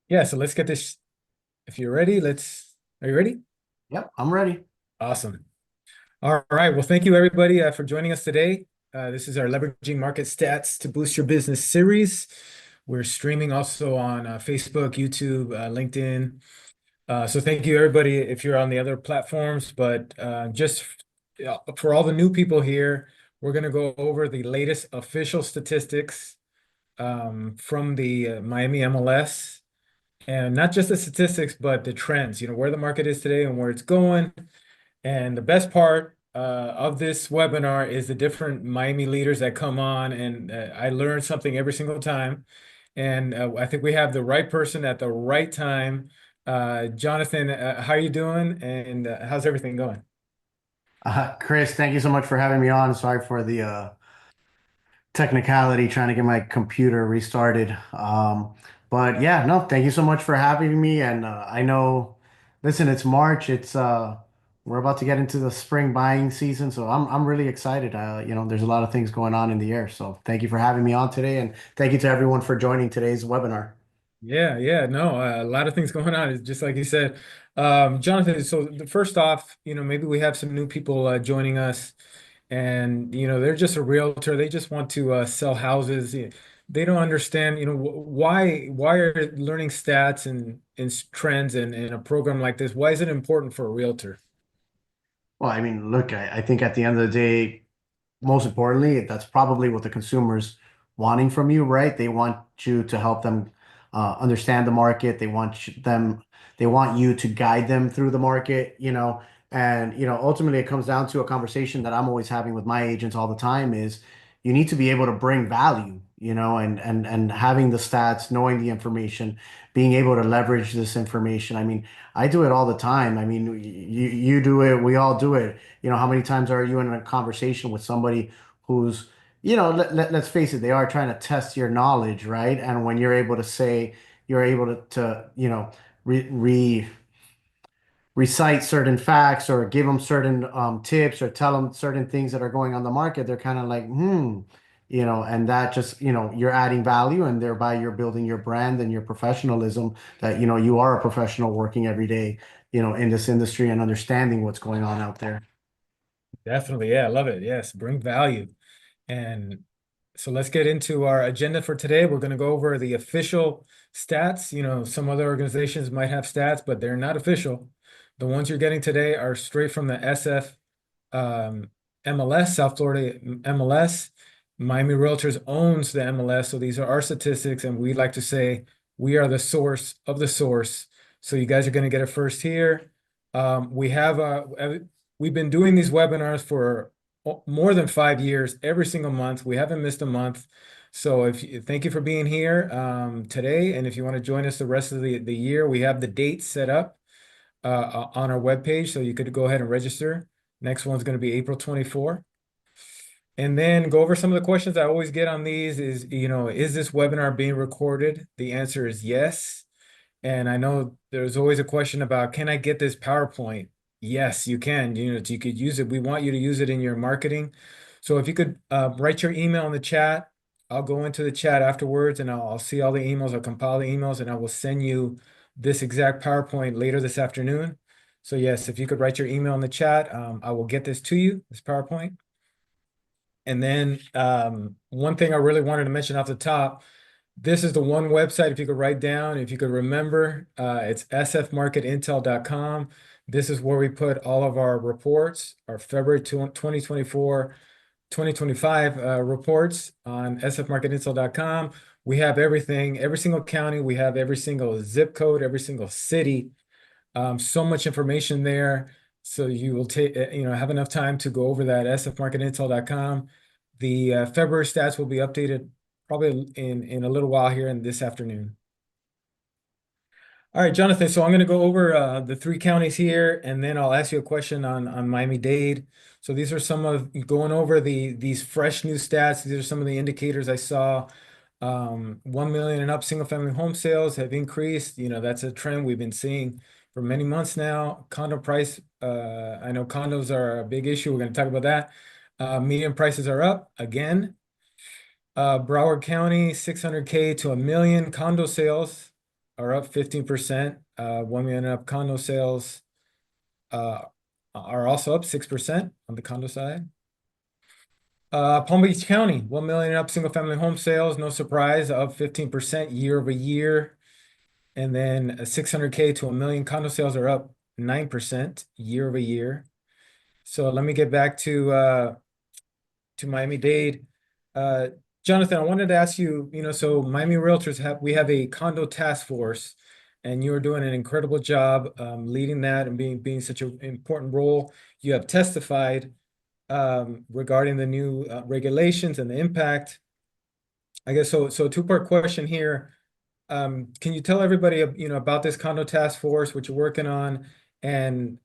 Yeah, so let's get this. If you're ready, are you ready? Yep, I'm ready. Awesome. All right. Well, thank you everybody for joining us today. This is our Leveraging Market Stats to Boost Your Business series. We're streaming also on Facebook, YouTube, LinkedIn. So thank you everybody if you're on the other platforms, but just for all the new people here, we're going to go over the latest official statistics from the Miami MLS. And not just the statistics, but the trends, where the market is today and where it's going. And the best part of this webinar is the different Miami leaders that come on, and I learn something every single time. And I think we have the right person at the right time. Jonathan, how are you doing? And how's everything going? Chris, thank you so much for having me on. Sorry for the technicality trying to get my computer restarted. But yeah, no, thank you so much for having me. And I know, listen, it's March. It's we're about to get into the spring buying season, so I'm really excited. There's a lot of things going on in the air. So thank you for having me on today, and thank you to everyone for joining today's webinar. Yeah, no, a lot of things going on. It's just like you said, Jonathan. So first off, maybe we have some new people joining us, and they're just a realtor. They just want to sell houses. They don't understand, why are learning stats and trends and in a program like this? Why is it important for a realtor? Well, I mean, look, I think at the end of the day, most importantly, that's probably what the consumer's wanting from you, right? They want you to help them understand the market. They want you to guide them through the market, and ultimately it comes down to a conversation that I'm always having with my agents all the time is you need to be able to bring value, and having the stats, knowing the information, being able to leverage this information. I mean, I do it all the time. I mean, you do it, we all do it. How many times are you in a conversation with somebody who's, let's face it, they are trying to test your knowledge, right? And when you're able to say, you're able to re recite certain facts or give them certain tips or tell them certain things that are going on the market, they're kind of like, and that just, you're adding value and thereby you're building your brand and your professionalism that, you are a professional working every day, in this industry and understanding what's going on out there. Definitely, yeah, I love it. Yes, bring value. And so let's get into our agenda for today. We're going to go over the official stats. Some other organizations might have stats, but they're not official. The ones you're getting today are straight from the SF MLS, South Florida MLS. Miami Realtors owns the MLS, so these are our statistics, and we like to say we are the source of the source. So you guys are going to get it first here. We've been doing these webinars for more than 5 years, every single month. We haven't missed a month. So thank you for being here today. And if you want to join us the rest of the year, we have the dates set up on our webpage. So you could go ahead and register. Next one's going to be April 24. And then go over some of the questions I always get on these is this webinar being recorded? The answer is yes. And I know there's always a question about, can I get this PowerPoint? Yes, you can. You could use it. We want you to use it in your marketing. So if you could write your email in the chat, I'll go into the chat afterwards and I'll see all the emails. I'll compile the emails and I will send you this exact PowerPoint later this afternoon. So yes, if you could write your email in the chat, I will get this to you, this PowerPoint. And then one thing I really wanted to mention off the top, this is the one website, if you could write down, if you could remember, it's sfmarketintel.com. This is where we put all of our reports, our February 2024, 2025 reports on sfmarketintel.com. We have everything, every single county, we have every single zip code, every single city. So much information there. So you will take, have enough time to go over that sfmarketintel.com. The February stats will be updated probably in a little while here in this afternoon. All right, Jonathan. So I'm going to go over the three counties here, and then I'll ask you a question on Miami-Dade. So these are some of going over these fresh new stats. These are some of the indicators I saw. 1 million and up single-family home sales have increased. That's a trend we've been seeing for many months now. Condo price, I know condos are a big issue. We're going to talk about that. Median prices are up again. Broward County, 600K to a million condo sales. are up 15%. 1 million and up condo sales uh, are also up 6% on the condo side. Palm Beach County, 1 million and up single family home sales, no surprise, up 15% year over year. And then 600K to a million condo sales are up 9% year over year. So let me get back to Miami-Dade. Uh, Jonathan, I wanted to ask you, so Miami Realtors we have a condo task force, and you are doing an incredible job leading that and being such an important role. You have testified regarding the new regulations and the impact. I guess so. So two-part question here. Can you tell everybody, about this condo task force, what you're working on, and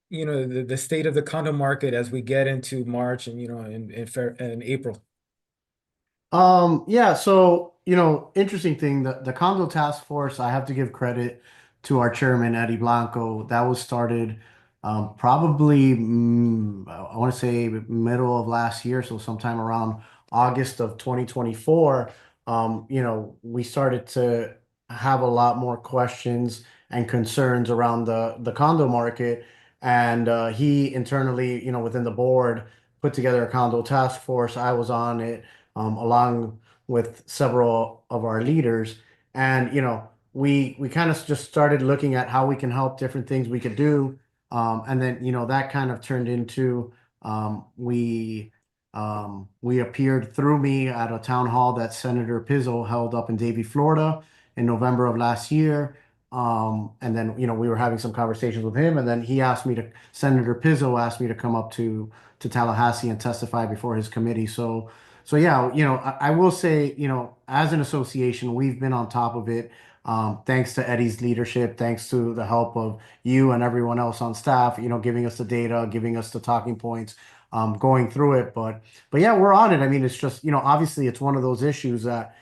the state of the condo market as we get into March and in April? Yeah, so interesting thing, the condo task force, I have to give credit to our chairman, Eddie Blanco. That was started probably I want to say middle of last year, so sometime around August of 2024. We started to have a lot more questions and concerns around the condo market. And he internally, within the board, put together a condo task force. I was on it along with several of our leaders. And, we kind of just started looking at how we can help, different things we could do. And then, that kind of turned into we appeared through me at a town hall that Senator Pizzo held up in Davie, Florida in November of last year. And then, we were having some conversations with him, and then Senator Pizzo asked me to come up to Tallahassee and testify before his committee. So yeah, I will say, as an association, we've been on top of it. Thanks to Eddie's leadership, thanks to the help of you and everyone else on staff, giving us the data, giving us the talking points, going through it. But yeah, we're on it. I mean, it's just, obviously it's one of those issues that,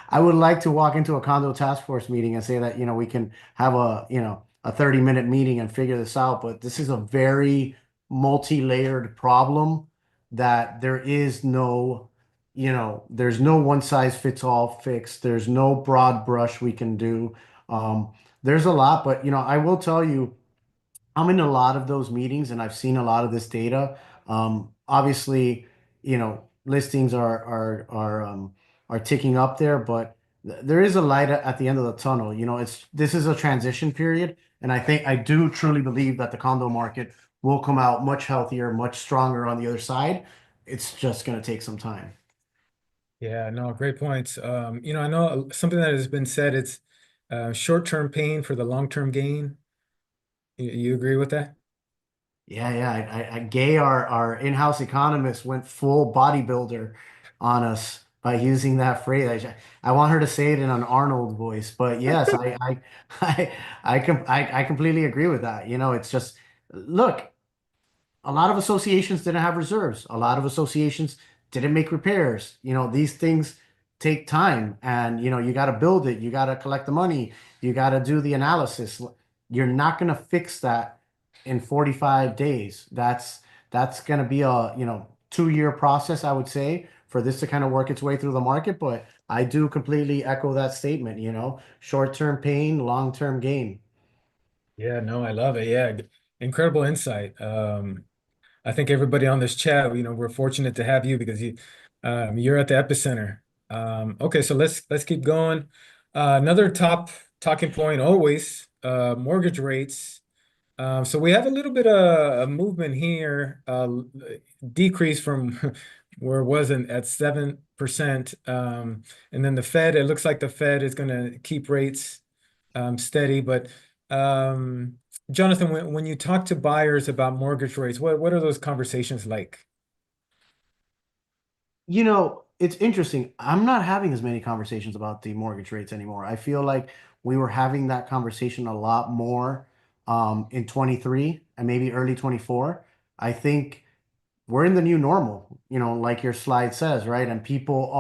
I would like to walk into a condo task force meeting and say that, we can have a 30-minute meeting and figure this out. But this is a very multi-layered problem that there's no one size fits all fix. There's no broad brush we can do. Um, there's a lot, but I will tell you, I'm in a lot of those meetings and I've seen a lot of this data. Obviously, listings are ticking up there, but there is a light at the end of the tunnel. This is a transition period, and I do truly believe that the condo market will come out much healthier, much stronger on the other side. It's just going to take some time. Yeah, no, great points. I know something that has been said, it's short-term pain for the long-term gain. You agree with that? Yeah, yeah. Gay, our in-house economist, went full bodybuilder on us by using that phrase. I want her to say it in an Arnold voice, but yes, I completely agree with that. It's just look. A lot of associations didn't have reserves. A lot of associations didn't make repairs. These things take time, and you got to build it. You got to collect the money. You got to do the analysis. You're not going to fix that in 45 days. That's going to be a, 2-year process, I would say, for this to kind of work its way through the market. But I do completely echo that statement, short-term pain, long-term gain. Yeah, no, I love it. Yeah, incredible insight. I think everybody on this chat, we're fortunate to have you because you're at the epicenter. Okay, so let's keep going. Another top talking point always, mortgage rates. So we have a little bit of a movement here, decrease from where it wasn't at 7%. And then the Fed, it looks like the Fed is going to keep rates steady. But um, Jonathan, when you talk to buyers about mortgage rates, what are those conversations like? It's interesting. I'm not having as many conversations about the mortgage rates anymore. I feel like we were having that conversation a lot more in 23 and maybe early 24. I think we're in the new normal, like your slide says, right? And people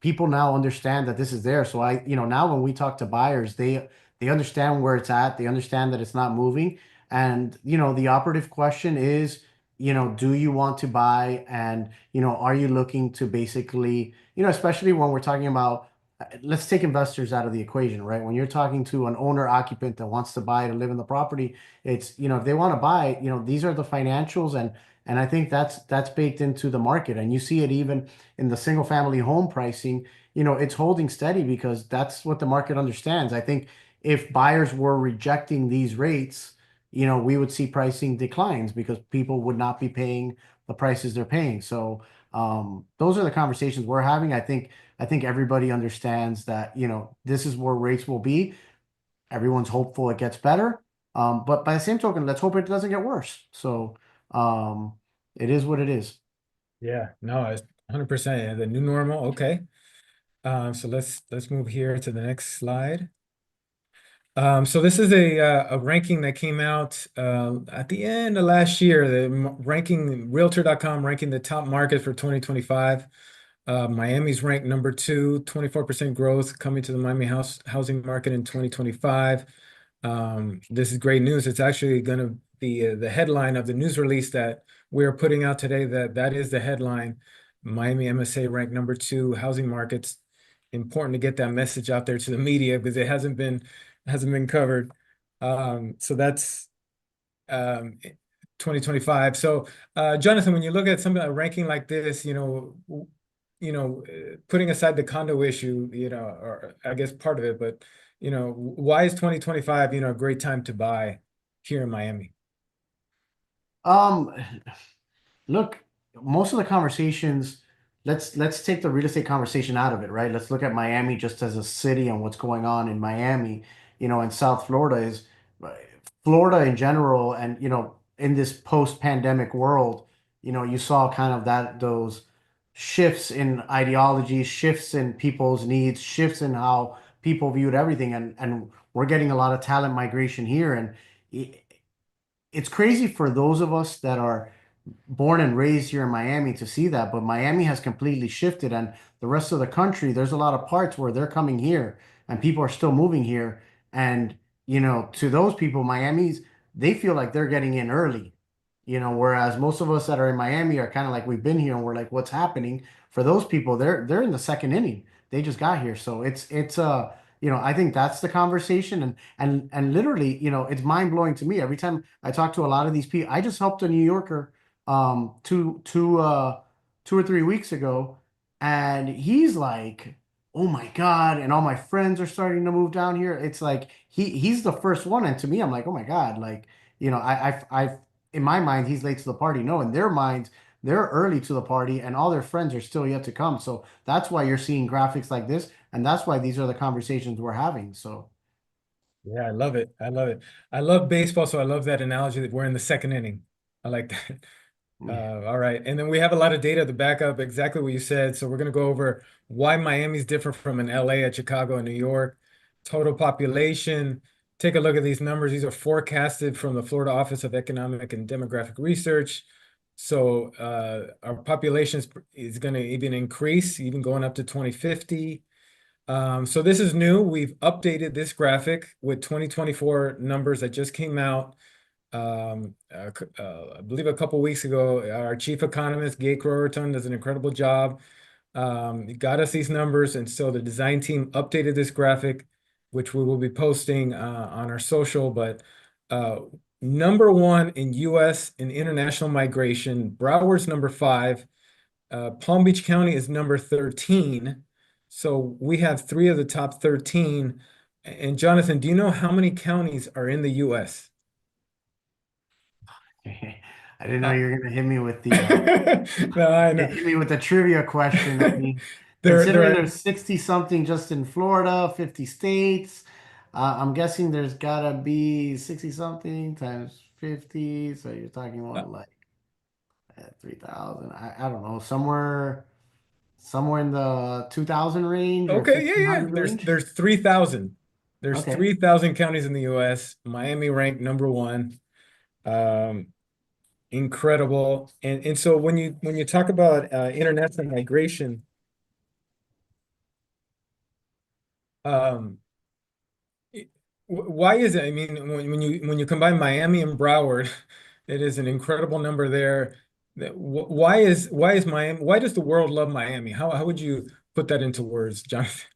now understand that this is there. So now when we talk to buyers, they understand where it's at. They understand that it's not moving. And, the operative question is, do you want to buy? And, are you looking to basically, especially when we're talking about let's take investors out of the equation, right? When you're talking to an owner occupant that wants to buy to live in the property, it's, if they want to buy, these are the financials, and I think that's baked into the market. And you see it even in the single family home pricing, it's holding steady because that's what the market understands. I think if buyers were rejecting these rates, we would see pricing declines because people would not be paying the prices they're paying. So those are the conversations we're having. I think everybody understands that, this is where rates will be. Everyone's hopeful it gets better. But by the same token, let's hope it doesn't get worse. So um, it is what it is. Yeah, no, it's 100%. Yeah, the new normal. Okay. So let's move here to the next slide. So this is a ranking that came out at the end of last year. The ranking Realtor.com ranking the top market for 2025. Miami's ranked number two, 24% growth coming to the Miami housing market in 2025. This is great news. It's actually going to be the headline of the news release that we're putting out today. That is the headline. Miami MSA ranked number two, housing markets. Important to get that message out there to the media because it hasn't been covered. So that's um, 2025. So, Jonathan, when you look at some ranking like this, putting aside the condo issue, or I guess part of it, but why is 2025, a great time to buy here in Miami? Um, Look, most of the conversations, let's take the real estate conversation out of it, right? Let's look at Miami just as a city and what's going on in Miami, and South Florida is Florida in general, and in this post-pandemic world, you saw kind of those shifts in ideology, shifts in people's needs, shifts in how people viewed everything, and we're getting a lot of talent migration here, and it's crazy for those of us that are born and raised here in Miami to see that, but Miami has completely shifted, and the rest of the country, there's a lot of parts where they're coming here and people are still moving here. And, to those people, they feel like they're getting in early, whereas most of us that are in Miami are kind of like we've been here and we're like, what's happening? For those people, they're in the second inning. They just got here. So I think that's the conversation. And literally, it's mind blowing to me. Every time I talk to a lot of these people, I just helped a New Yorker two or 3 weeks ago, and he's like, oh my God, and all my friends are starting to move down here. It's like he's the first one, and to me, I'm like, oh my God, like, I in my mind, he's late to the party. No, in their minds, they're early to the party, and all their friends are still yet to come. So that's why you're seeing graphics like this, and that's why these are the conversations we're having. So Yeah, I love it. I love it. I love baseball, so I love that analogy that we're in the second inning. I like that. All right. And then we have a lot of data to back up exactly what you said. So we're going to go over why Miami's different from an LA, at Chicago, and New York. Total population. Take a look at these numbers. These are forecasted from the Florida Office of Economic and Demographic Research. So our population is going to even increase, even going up to 2050. So this is new. We've updated this graphic with 2024 numbers that just came out. I believe a couple weeks ago, our chief economist, Gay Crowderton, does an incredible job. He got us these numbers, and so the design team updated this graphic, which we will be posting on our social. But uh, number one in U.S. and international migration, Broward's number five. Palm Beach County is number 13. So we have three of the top 13. And Jonathan, do you know how many counties are in the U.S.? I didn't know Uh, you were gonna no, I know. hit me with the trivia question. I mean, There considering are there's 60 something just in Florida, 50 states, I'm guessing there's gotta be 60 something times 50. So you're talking uh, what, like 3,000? I don't know, somewhere in the 2,000 range or okay, yeah, yeah. 1,500 range. There's 3,000. There's Okay. 3,000 counties in the U.S. Miami ranked number one. Um, Incredible. And so when you talk about international migration, um, why is it? I mean, when you combine Miami and Broward, it is an incredible number there. Why is Miami? Why does the world love Miami? How would you put that into words, Jonathan?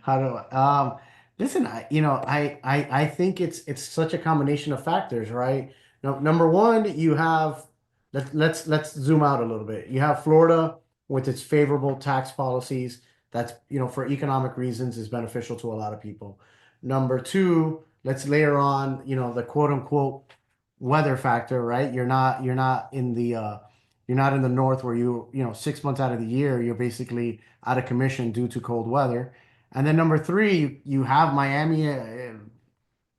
How do listen, I think it's such a combination of factors, right? No, number one, you have let's zoom out a little bit. You have Florida with its favorable tax policies that's, for economic reasons is beneficial to a lot of people. Number two, let's layer on, the quote unquote weather factor, right? You're not in the north where 6 months out of the year, you're basically out of commission due to cold weather. And then number three, you have Miami.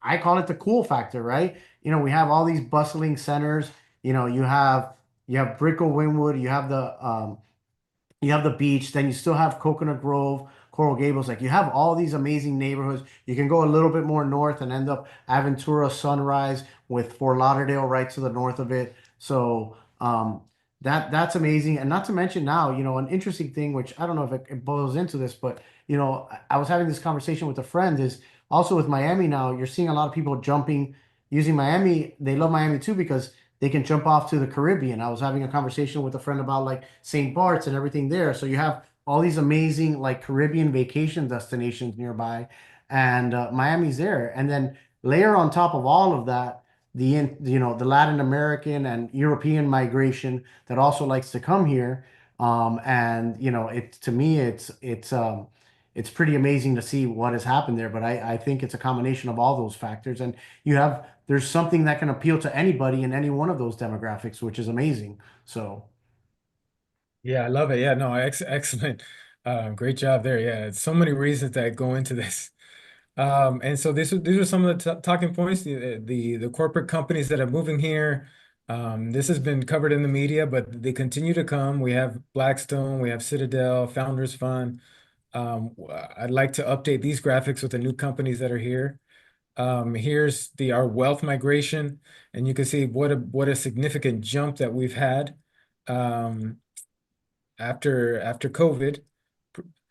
I call it the cool factor, right? We have all these bustling centers. You have Brickell, Wynwood. You have the beach, then you still have Coconut Grove, Coral Gables. Like you have all these amazing neighborhoods. You can go a little bit more north and end up Aventura, Sunrise, with Fort Lauderdale right to the north of it. So that's amazing. And not to mention now, an interesting thing, which I don't know if it boils into this, but I was having this conversation with a friend, is also with Miami now, you're seeing a lot of people jumping, using Miami. They love Miami too because they can jump off to the Caribbean. I was having a conversation with a friend about like St. Bart's and everything there. So you have all these amazing like Caribbean vacation destinations nearby, and Miami's there. And then layer on top of all of that the Latin American and European migration that also likes to come here. And it to me it's pretty amazing to see what has happened there. But I think it's a combination of all those factors. And there's something that can appeal to anybody in any one of those demographics, which is amazing. So Yeah, I love it. Yeah, no, excellent. Great job there. Yeah, so many reasons that go into this. And so these are some of the talking points. The corporate companies that are moving here. This has been covered in the media, but they continue to come. We have Blackstone, we have Citadel, Founders Fund. I'd like to update these graphics with the new companies that are here. Here's our wealth migration, and you can see what a significant jump that we've had. Um, after COVID,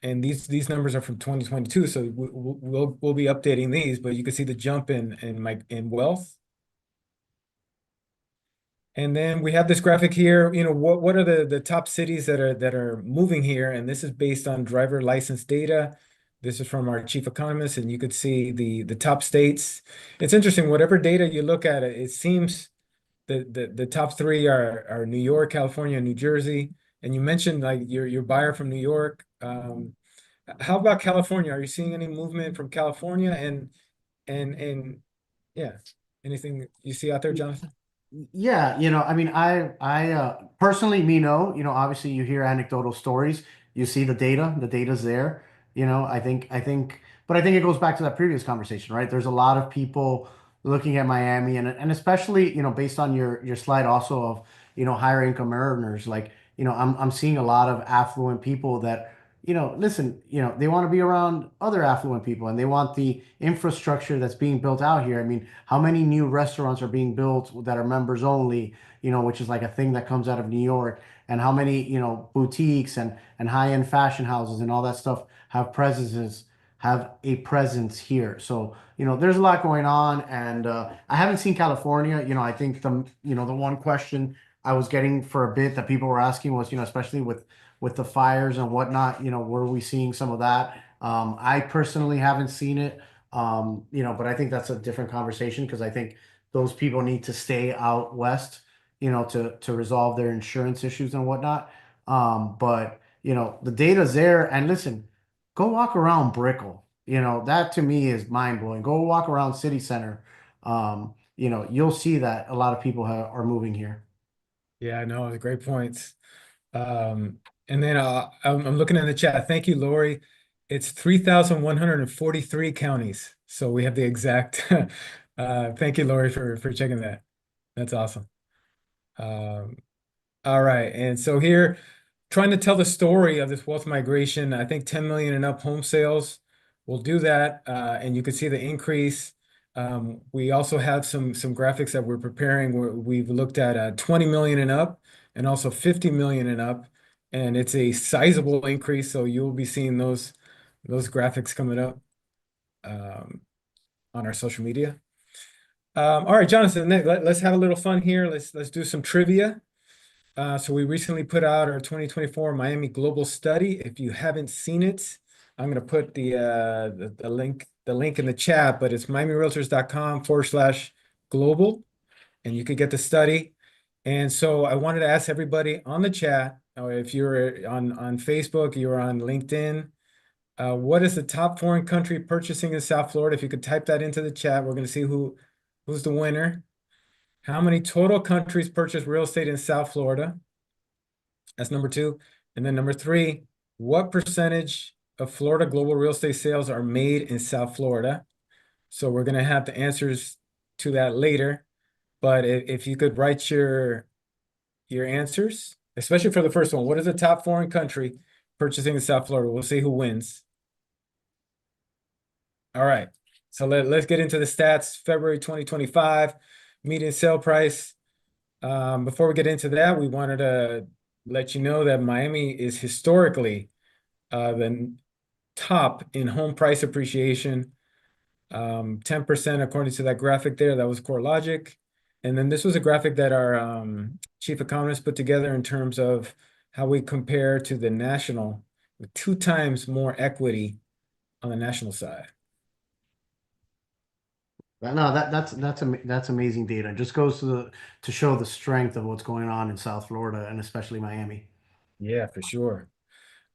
and these numbers are from 2022, so we'll be updating these, but you can see the jump in wealth. And then we have this graphic here, what are the top cities that are moving here, and this is based on driver license data. This is from our chief economist, and you could see the top states. It's interesting, whatever data you look at, it seems the top three are New York, California, and New Jersey. And you mentioned like your buyer from New York. How about California? Are you seeing any movement from California? And yeah, anything you see out there, Jonathan? yeah, I mean, I personally, obviously you hear anecdotal stories, you see the data's there, but I think it goes back to that previous conversation, right? There's a lot of people looking at Miami and especially, based on your slide also of, higher income earners, like, I'm seeing a lot of affluent people that, listen, they want to be around other affluent people and they want the infrastructure that's being built out here. I mean, how many new restaurants are being built that are members only, which is like a thing that comes out of New York, and how many, boutiques and high-end fashion houses and all that stuff have a presence here. So, there's a lot going on, and I haven't seen California. I think the one question I was getting for a bit that people were asking was, especially with the fires and whatnot, were we seeing some of that? I personally haven't seen it. But I think that's a different conversation because I think those people need to stay out west, to resolve their insurance issues and whatnot. But the data's there, and listen, go walk around Brickell. That to me is mind blowing. Go walk around City Center. You'll see that a lot of people are moving here. Yeah, I know, great points. Um, and then I'm looking in the chat. Thank you, Lori. It's 3,143 counties. So we have the exact. Thank you, Lori, for checking that. That's awesome. Um, all right, and so here, trying to tell the story of this wealth migration. I think 10 million and up home sales will do that, and you can see the increase. We also have some graphics that we're preparing where we've looked at 20 million and up, and also 50 million and up, and it's a sizable increase. So you'll be seeing those graphics coming up um, on our social media. All right, Jonathan, let's have a little fun here. Let's do some trivia. So we recently put out our 2024 Miami Global Study. If you haven't seen it, I'm going to put the link in the chat, but it's miamirealtors.com/global, and you could get the study. And so I wanted to ask everybody on the chat, or if you're on Facebook, you're on LinkedIn, what is the top foreign country purchasing in South Florida? If you could type that into the chat, we're going to see who's the winner. How many total countries purchase real estate in South Florida? That's number two. And then number three, what percentage of Florida global real estate sales are made in South Florida? So we're going to have the answers to that later. But if you could write your answers, especially for the first one, what is the top foreign country purchasing in South Florida? We'll see who wins. All right. So let's get into the stats. February 2025, median sale price. Before we get into that, we wanted to let you know that Miami is historically the top in home price appreciation. 10% according to that graphic there. That was CoreLogic. And then this was a graphic that our chief economist put together in terms of how we compare to the national, with 2 times more equity on the national side. No, that's amazing data. It just goes to show the strength of what's going on in South Florida and especially Miami. Yeah, for sure.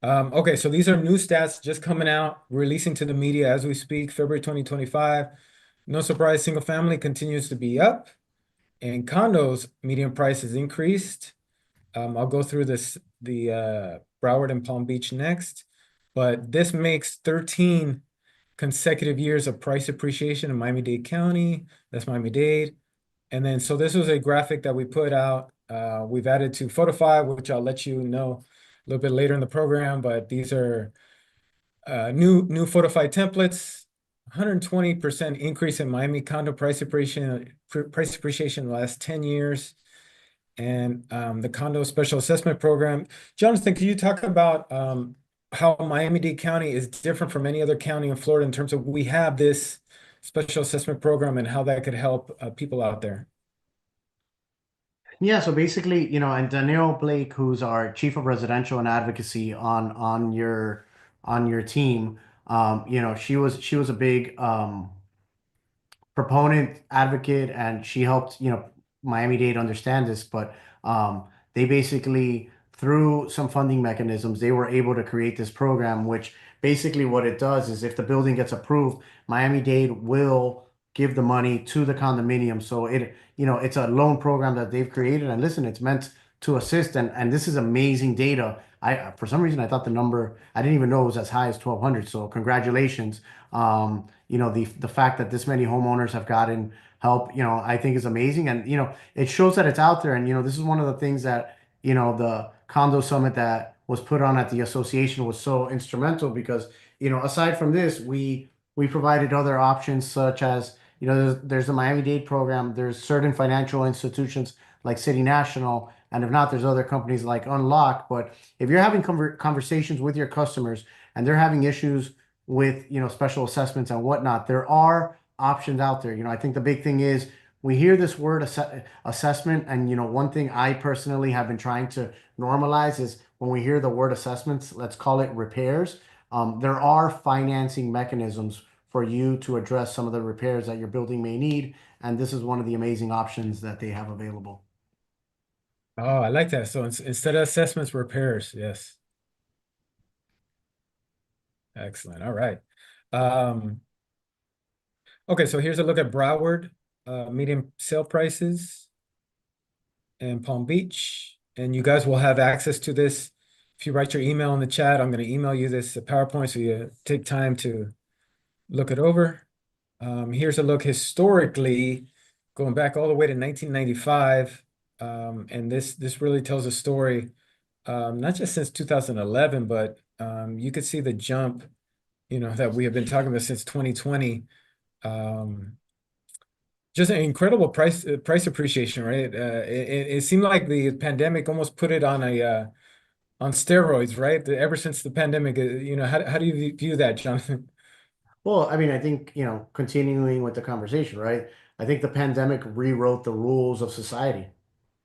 Okay, so these are new stats just coming out, releasing to the media as we speak, February 2025. No surprise, single family continues to be up, and condos median price has increased. I'll go through the Broward and Palm Beach next, but this makes 13 consecutive years of price appreciation in Miami-Dade County. That's Miami-Dade. And then, so this was a graphic that we put out. We've added to Photify, which I'll let you know a little bit later in the program, but these are new Photify templates. 120% increase in Miami condo price appreciation in the last 10 years. And the condo special assessment program. Jonathan, can you talk about how Miami-Dade County is different from any other county in Florida in terms of we have this special assessment program and how that could help people out there? Yeah, so basically, and Danielle Blake, who's our chief of residential and advocacy on your team, she was a big proponent, advocate, and she helped, Miami-Dade understand this. But they basically, through some funding mechanisms, they were able to create this program, which basically what it does is if the building gets approved, Miami-Dade will give the money to the condominium. So it's a loan program that they've created. And listen, it's meant to assist. And this is amazing data. For some reason, I thought the number, I didn't even know it was as high as 1,200. So congratulations. The fact that this many homeowners have gotten help, I think is amazing. And, it shows that it's out there. And, this is one of the things that, the condo summit that was put on at the association was so instrumental because, aside from this, we provided other options such as, there's the Miami-Dade program, there's certain financial institutions like City National, and if not, there's other companies like Unlock. But if you're having conversations with your customers and they're having issues with special assessments and whatnot, there are options out there. I think the big thing is we hear this word assessment, and one thing I personally have been trying to normalize is when we hear the word assessments, let's call it repairs. There are financing mechanisms for you to address some of the repairs that your building may need, and this is one of the amazing options that they have available. Oh, I like that. So instead of assessments, repairs. Yes. Excellent. All right. Um, okay, so here's a look at Broward, median sale prices and Palm Beach. And you guys will have access to this. If you write your email in the chat, I'm going to email you this PowerPoint so you take time to look it over. Here's a look historically, going back all the way to 1995. And this really tells a story, not just since 2011, but you could see the jump, that we have been talking about since 2020. Um, just an incredible price appreciation, right? It seemed like the pandemic almost put it on steroids, right? Ever since the pandemic, how do you view that, Jonathan? Well, I mean, I think, continuing with the conversation, right? I think the pandemic rewrote the rules of society,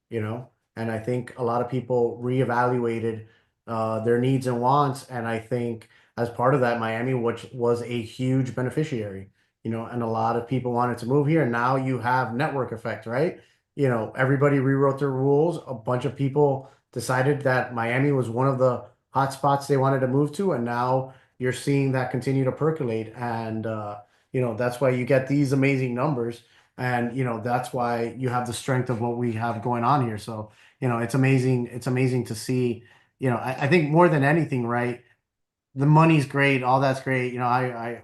you know? And I think a lot of people reevaluated their needs and wants. And I think as part of that, Miami, which was a huge beneficiary, and a lot of people wanted to move here. Now you have network effect, right? Everybody rewrote their rules. A bunch of people decided that Miami was one of the hot spots they wanted to move to, and now you're seeing that continue to percolate. And that's why you get these amazing numbers. And that's why you have the strength of what we have going on here. So, it's amazing. It's amazing to see. I think more than anything, right? The money's great, all that's great. I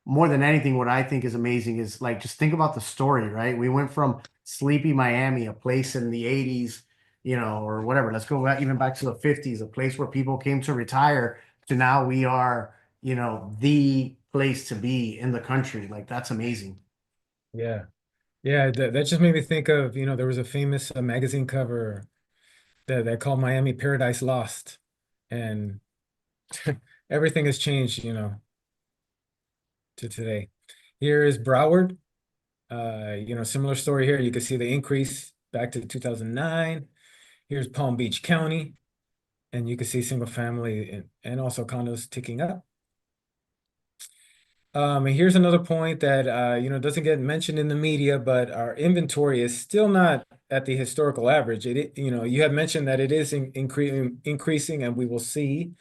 more than anything, what I think is amazing is like just think about the story, right? We went from sleepy Miami, a place in the 80s, or whatever. Let's go back, even back to the 50s, a place where people came to retire, to now we are, the place to be in the country. Like that's amazing. Yeah. Yeah, that just made me think of, there was a famous magazine cover that called Miami Paradise Lost. And everything has changed, to today. Here is Broward. Similar story here. You can see the increase back to 2009. Here's Palm Beach County, and you can see single family and also condos ticking up. And here's another point that doesn't get mentioned in the media, but our inventory is still not at the historical average. You have mentioned that it is increasing, and we will see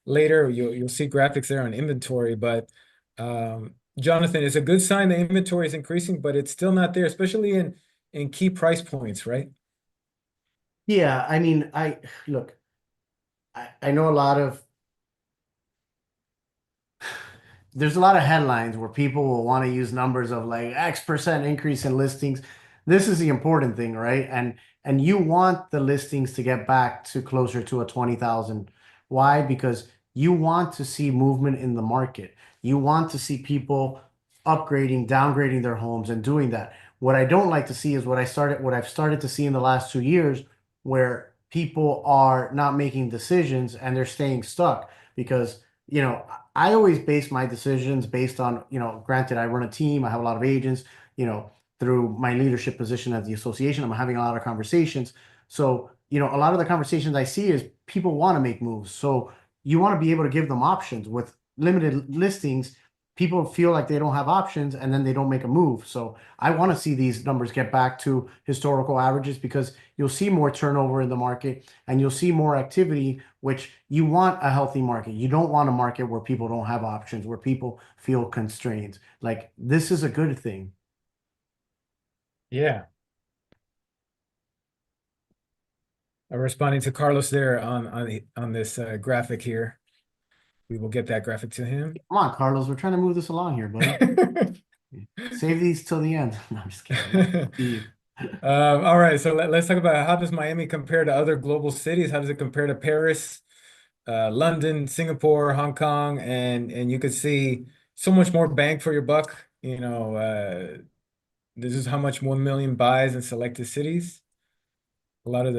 later. You'll see graphics there on inventory, but Jonathan, it's a good sign the inventory is increasing, but it's still not there, especially in key price points, right? Yeah, I mean, I look, I know a lot of there's a lot of headlines where people will want to use numbers of like X% increase in listings. This is the important thing, right? And you want the listings to get back to closer to a 20,000. Why? Because you want to see movement in the market. You want to see people upgrading, downgrading their homes and doing that. What I don't like to see is what I've started to see in the last 2 years, where people are not making decisions and they're staying stuck because I always base my decisions based on, granted, I run a team, I have a lot of agents, through my leadership position at the association, I'm having a lot of conversations. So, a lot of the conversations I see is people want to make moves. So you want to be able to give them options with limited listings. People feel like they don't have options and then they don't make a move. So I want to see these numbers get back to historical averages because you'll see more turnover in the market and you'll see more activity, which you want a healthy market. You don't want a market where people don't have options, where people feel constrained. Like this is a good thing. Yeah. Responding to Carlos there on this graphic here. We will get that graphic to him. Come on, Carlos, we're trying to move this along here, buddy. Save these till the end. No, I'm just kidding. See you. All right, so let's talk about how does Miami compare to other global cities? How does it compare to Paris, London, Singapore, Hong Kong, and you could see so much more bang for your buck. This is how much 1 million buys in selected cities. A lot of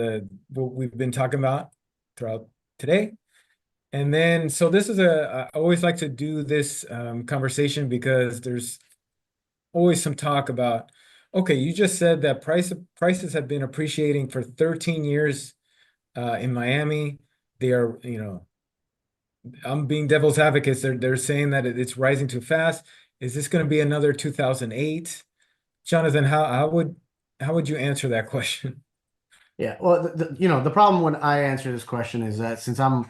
what we've been talking about throughout today. And then, so this is I always like to do this conversation because there's always some talk about, okay, you just said that prices have been appreciating for 13 years in Miami. They are, I'm being devil's advocate. They're saying that it's rising too fast. Is this going to be another 2008? Jonathan, how would you answer that question? Yeah, well, the problem when I answer this question is that since I'm,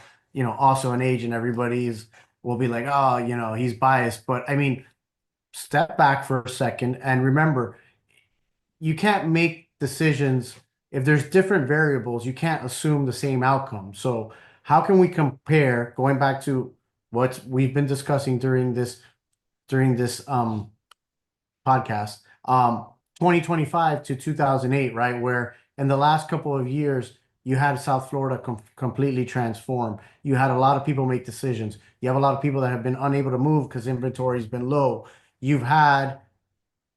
also an agent, everybody's will be like, oh, he's biased. But I mean, step back for a second and remember, you can't make decisions if there's different variables, you can't assume the same outcome. So how can we compare, going back to what we've been discussing during this podcast, 2025 to 2008, right? Where in the last couple of years, you had South Florida completely transform. You had a lot of people make decisions. You have a lot of people that have been unable to move because inventory's been low. You've had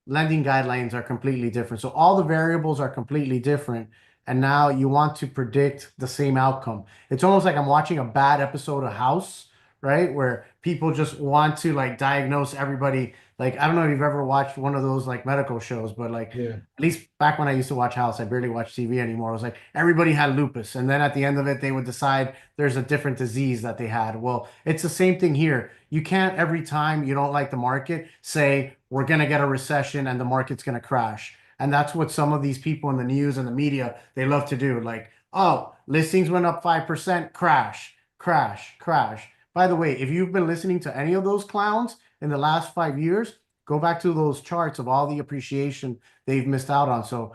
lending guidelines are completely different. So all the variables are completely different. And now you want to predict the same outcome. It's almost like I'm watching a bad episode of House, right? Where people just want to like diagnose everybody Like, I don't know if you've ever watched one of those like medical shows, but like Yeah. at least back when I used to watch House, I barely watch TV anymore. It was like everybody had lupus, and then at the end of it, they would decide there's a different disease that they had. Well, it's the same thing here. You can't every time you don't like the market say we're gonna get a recession and the market's gonna crash. And that's what some of these people in the news and the media they love to do. Like, oh, listings went up 5%, crash, crash, crash. By the way, if you've been listening to any of those clowns in the last 5 years, go back to those charts of all the appreciation they've missed out on. So,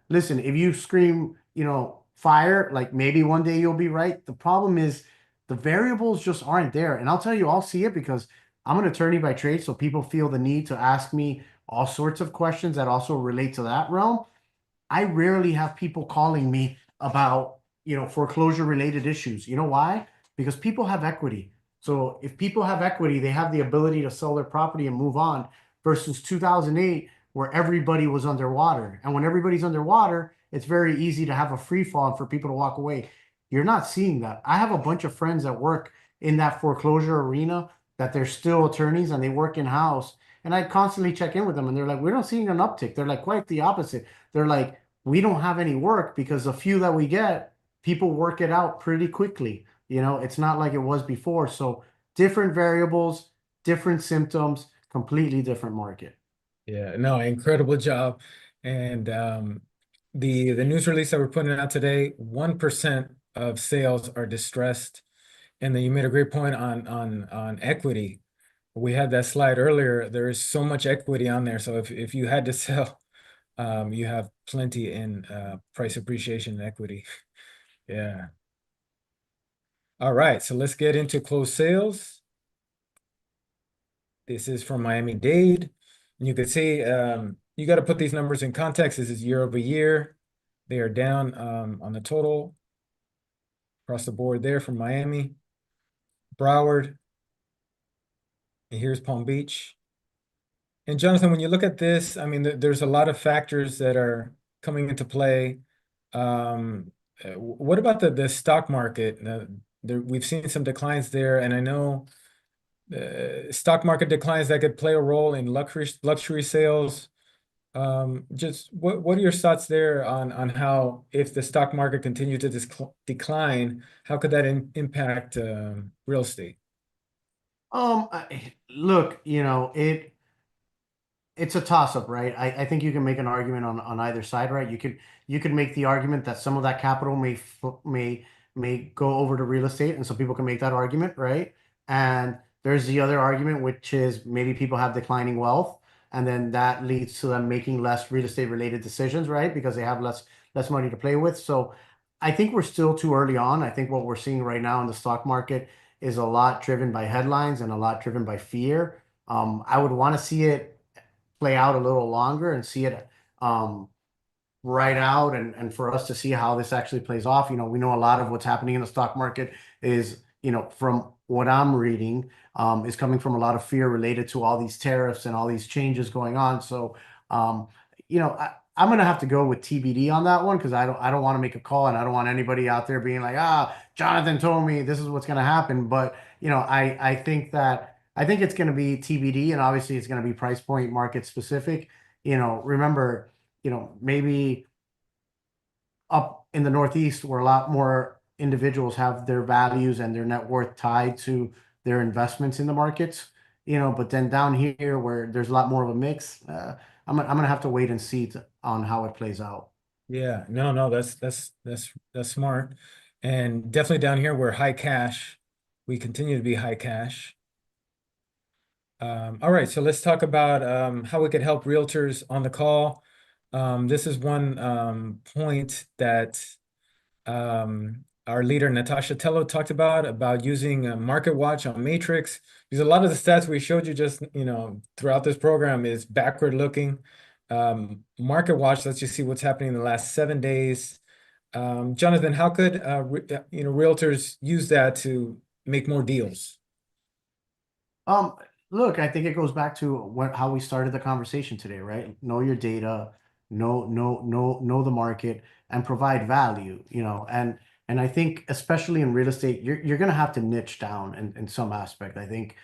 listen, if you scream, fire, like maybe one day you'll be right. The problem is the variables just aren't there. And I'll tell you, I'll see it because I'm an attorney by trade. So people feel the need to ask me all sorts of questions that also relate to that realm. I rarely have people calling me about, foreclosure related issues. You know why? Because people have equity. So if people have equity, they have the ability to sell their property and move on versus 2008 where everybody was underwater. And when everybody's underwater, it's very easy to have a free fall and for people to walk away. You're not seeing that. I have a bunch of friends that work in that foreclosure arena that they're still attorneys and they work in house. And I constantly check in with them and they're like, we're not seeing an uptick. They're like quite the opposite. They're like, we don't have any work because the few that we get, people work it out pretty quickly. It's not like it was before. So different variables, different symptoms, completely different market. Yeah, no, incredible job. And the news release that we're putting out today, 1% of sales are distressed. And then you made a great point on equity. We had that slide earlier. There is so much equity on there. So if you had to sell, you have plenty in price appreciation and equity. Yeah. All right. So let's get into closed sales. This is from Miami-Dade. And you could see you got to put these numbers in context. This is year over year. They are down on the total across the board there from Miami, Broward, and here's Palm Beach. And Jonathan, when you look at this, I mean, there's a lot of factors that are coming into play. What about the stock market? We've seen some declines there, and I know stock market declines that could play a role in luxury sales. Just what are your thoughts there on how if the stock market continued to decline, how could that impact real estate? Look, it's a toss up, right? I think you can make an argument on either side, right? You could make the argument that some of that capital may go over to real estate, and so people can make that argument, right? And there's the other argument, which is maybe people have declining wealth, and then that leads to them making less real estate related decisions, right? Because they have less money to play with. So I think we're still too early on. I think what we're seeing right now in the stock market is a lot driven by headlines and a lot driven by fear. I would want to see it play out a little longer and see it um, right out and for us to see how this actually plays off. We know a lot of what's happening in the stock market is, from what I'm reading, is coming from a lot of fear related to all these tariffs and all these changes going on. So, um, I'm gonna have to go with TBD on that one because I don't want to make a call and I don't want anybody out there being like, Jonathan told me this is what's gonna happen. But I think it's gonna be TBD and obviously it's gonna be price point market specific. Remember, maybe up in the Northeast where a lot more individuals have their values and their net worth tied to their investments in the markets, but then down here where there's a lot more of a mix, I'm gonna have to wait and see on how it plays out. Yeah, no, that's smart. And definitely down here, we're high cash. We continue to be high cash. All right, so let's talk about how we could help realtors on the call. This is one point that our leader Natasha Tello talked about using Market Watch on Matrix. Because a lot of the stats we showed you just throughout this program is backward looking. Market Watch lets you see what's happening in the last 7 days. Jonathan, how could realtors use that to make more deals? Um, Look, I think it goes back to how we started the conversation today, right? Know your data, know the market, and provide value. And I think especially in real estate, you're gonna have to niche down in some aspect. I think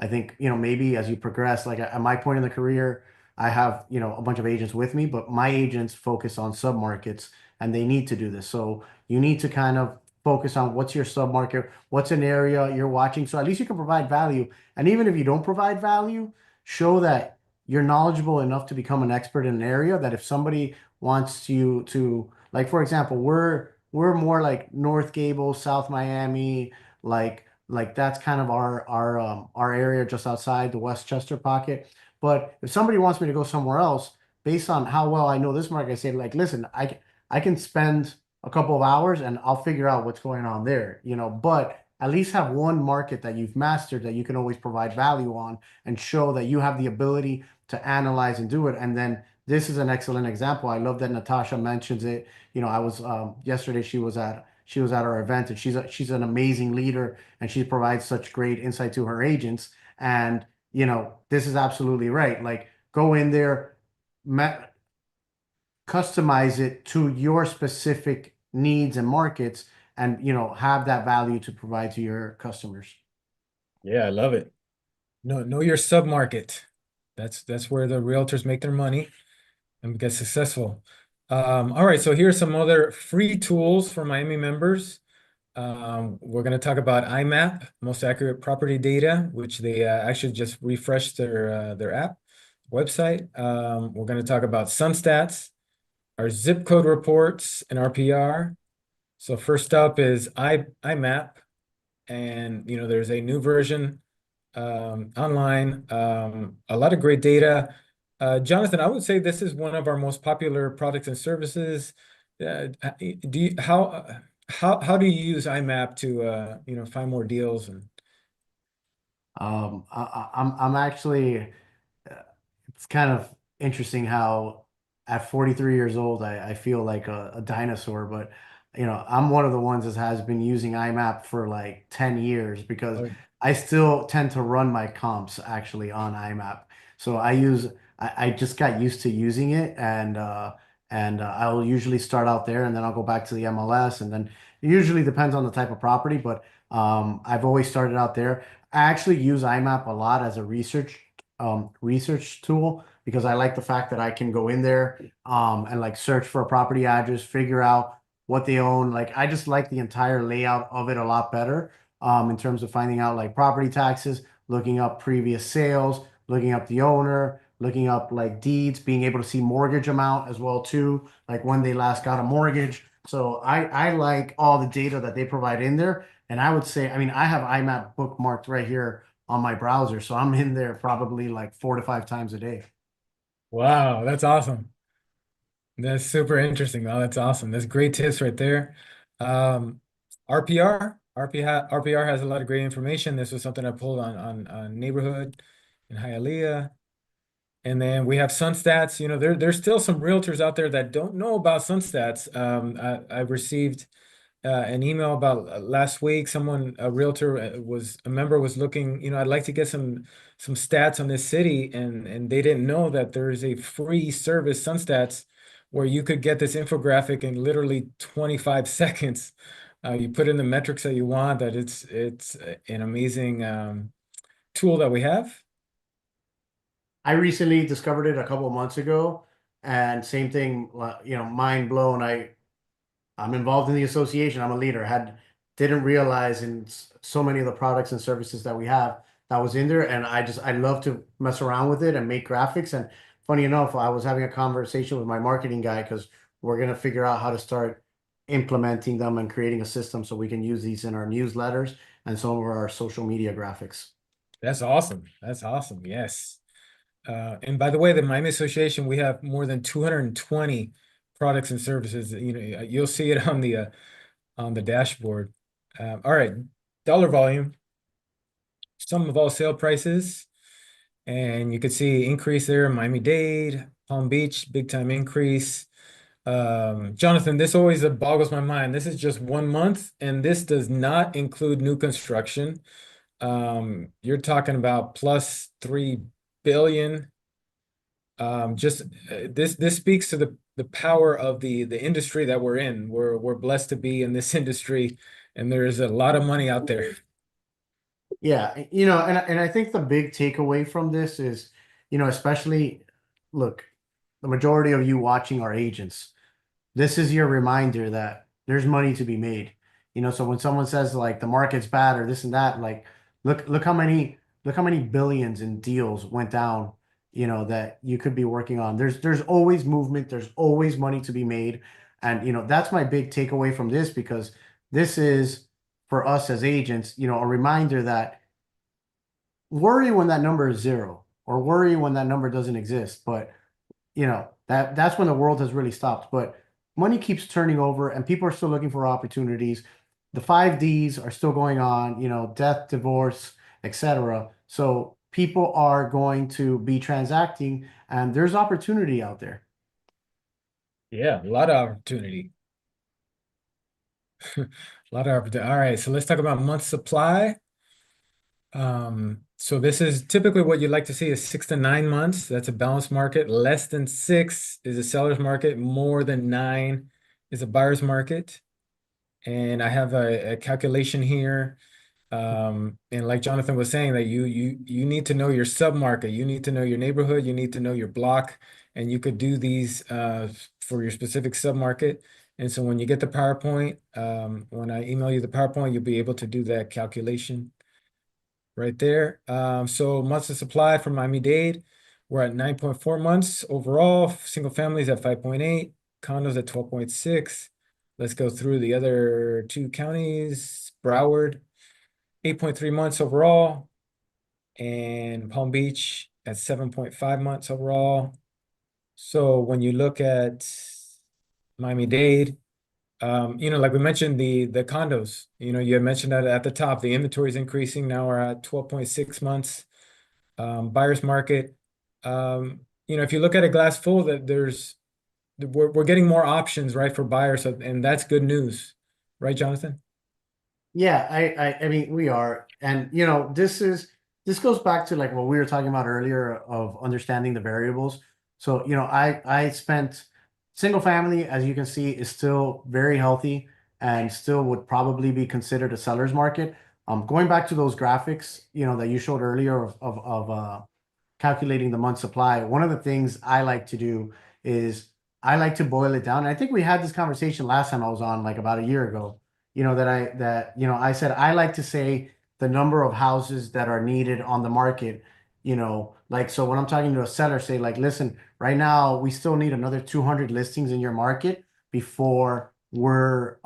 I think, maybe as you progress, like at my point in the career, I have, a bunch of agents with me, but my agents focus on submarkets and they need to do this. So you need to kind of focus on what's your submarket, what's an area you're watching. So at least you can provide value. And even if you don't provide value, show that you're knowledgeable enough to become an expert in an area that if somebody wants you to, like, for example, we're more like North Gable, South Miami, like that's kind of our area just outside the Westchester pocket. But if somebody wants me to go somewhere else, based on how well I know this market, I say like, listen, I can spend a couple of hours and I'll figure out what's going on there, but at least have one market that you've mastered that you can always provide value on and show that you have the ability to analyze and do it. And then this is an excellent example. I love that Natasha mentions it. I was yesterday she was at our event and she's an amazing leader and she provides such great insight to her agents. And this is absolutely right. Like go in there, ma customize it to your specific needs and markets and have that value to provide to your customers. Yeah, I love it. Know your sub-market. That's where the realtors make their money and get successful. All right, so here's some other free tools for Miami members. We're going to talk about IMAP, most accurate property data, which they actually just refreshed their app website. We're going to talk about SunStats, our zip code reports, and RPR. So first up is IMAP, and there's a new version online. A lot of great data. Jonathan, I would say this is one of our most popular products and services. Do you how do you use IMAP to find more deals and I'm actually it's kind of interesting how at 43 years old I feel like a dinosaur, but I'm one of the ones that has been using IMAP for like 10 years because oh, I still tend to run my comps actually on IMAP. So I just got used to using it and I'll usually start out there and then I'll go back to the MLS and then it usually depends on the type of property, but I've always started out there. I actually use IMAP a lot as a research tool because I like the fact that I can go in there and like search for a property address, figure out what they own. Like I just like the entire layout of it a lot better in terms of finding out like property taxes, looking up previous sales, looking up the owner, looking up like deeds, being able to see mortgage amount as well too, like when they last got a mortgage. So I like all the data that they provide in there. And I would say, I mean, I have IMAP bookmarked right here on my browser. So I'm in there probably like 4 to 5 times a day. wow, that's awesome. That's super interesting, though. That's awesome. That's great tips right there. Um, RPR has a lot of great information. This was something I pulled on neighborhood in Hialeah. And then we have SunStats. There's still some realtors out there that don't know about SunStats. I received an email about last week. A realtor a member was looking, I'd like to get some stats on this city, and they didn't know that there is a free service, SunStats, where you could get this infographic in literally 25 seconds. You put in the metrics that you want, that it's an amazing tool that we have. I recently discovered it a couple of months ago, and same thing, mind blown. I'm involved in the association. I'm a leader. Didn't realize in so many of the products and services that we have that was in there, and I love to mess around with it and make graphics. And funny enough, I was having a conversation with my marketing guy because we're gonna figure out how to start implementing them and creating a system so we can use these in our newsletters and some of our social media graphics. That's awesome. That's awesome. Yes. And by the way, the Miami Association, we have more than 220 products and services. You'll see it on the dashboard. All right, dollar volume, sum of all sale prices, and you can see increase there. Miami-Dade, Palm Beach, big time increase. Jonathan, this always boggles my mind. This is just 1 month, and this does not include new construction. You're talking about plus 3 billion. Just this speaks to the power of the industry that we're in. We're blessed to be in this industry, and there is a lot of money out there. Yeah, and I think the big takeaway from this is, especially look, the majority of you watching are agents. This is your reminder that there's money to be made. So when someone says like the market's bad or this and that, like look how many billions in deals went down, that you could be working on. There's always movement, there's always money to be made. And that's my big takeaway from this because this is for us as agents, a reminder that worry when that number is zero or worry when that number doesn't exist. But that's when the world has really stopped. But money keeps turning over and people are still looking for opportunities. The 5 Ds are still going on, death, divorce, etc. So people are going to be transacting and there's opportunity out there. Yeah, a lot of opportunity. A lot of opportunity. All right, so let's talk about month supply. So this is typically what you'd like to see is 6 to 9 months. That's a balanced market. Less than 6 is a seller's market. More than 9 is a buyer's market. And I have a calculation here. And like Jonathan was saying, that you need to know your submarket, you need to know your neighborhood, you need to know your block, and you could do these for your specific submarket. And so when you get the PowerPoint, when I email you the PowerPoint, you'll be able to do that calculation right there. So months of supply for Miami-Dade, we're at 9.4 months overall. Single families at 5.8, condos at 12.6. Let's go through the other two counties. Broward, 8.3 months overall, and Palm Beach at 7.5 months overall. So when you look at Miami-Dade, like we mentioned, the condos, you had mentioned that at the top, the inventory is increasing. Now we're at 12.6 months. Buyer's market. If you look at a glass full, that we're getting more options, right, for buyers, and that's good news, right, Jonathan? Yeah, I mean we are, and this goes back to like what we were talking about earlier of understanding the variables. So I spent single family, as you can see, is still very healthy and still would probably be considered a seller's market. Going back to those graphics, that you showed earlier of calculating the month supply, one of the things I like to do is I like to boil it down. And I think we had this conversation last time I was on, like about a year ago. I said I like to say the number of houses that are needed on the market. Like so when I'm talking to a seller, say like, listen, right now we still need another 200 listings in your market before we're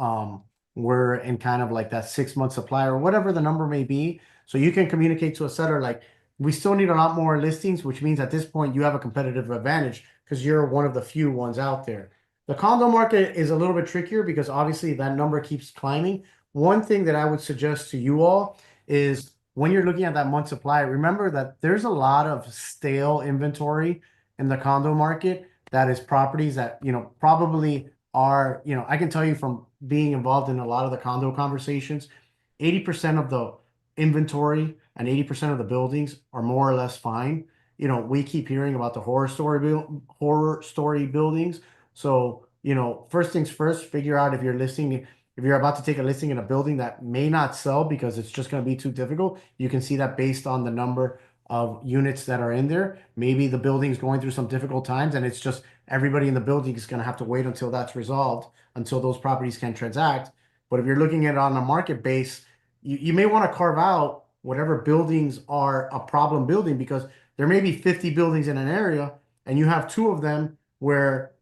in kind of like that 6 month supply or whatever the number may be. So you can communicate to a seller like we still need a lot more listings, which means at this point you have a competitive advantage because you're one of the few ones out there. The condo market is a little bit trickier because obviously that number keeps climbing. One thing that I would suggest to you all is when you're looking at that month supply, remember that there's a lot of stale inventory in the condo market that is properties that, probably are, I can tell you from being involved in a lot of the condo conversations, 80% of the inventory and 80% of the buildings are more or less fine. We keep hearing about the horror story buildings. So, first things first, figure out if you're about to take a listing in a building that may not sell because it's just going to be too difficult. You can see that based on the number of units that are in there. Maybe the building's going through some difficult times and it's just everybody in the building is going to have to wait until that's resolved, until those properties can transact. But if you're looking at it on a market base, you may want to carve out whatever buildings are a problem building because there may be 50 buildings in an area and you have two of them where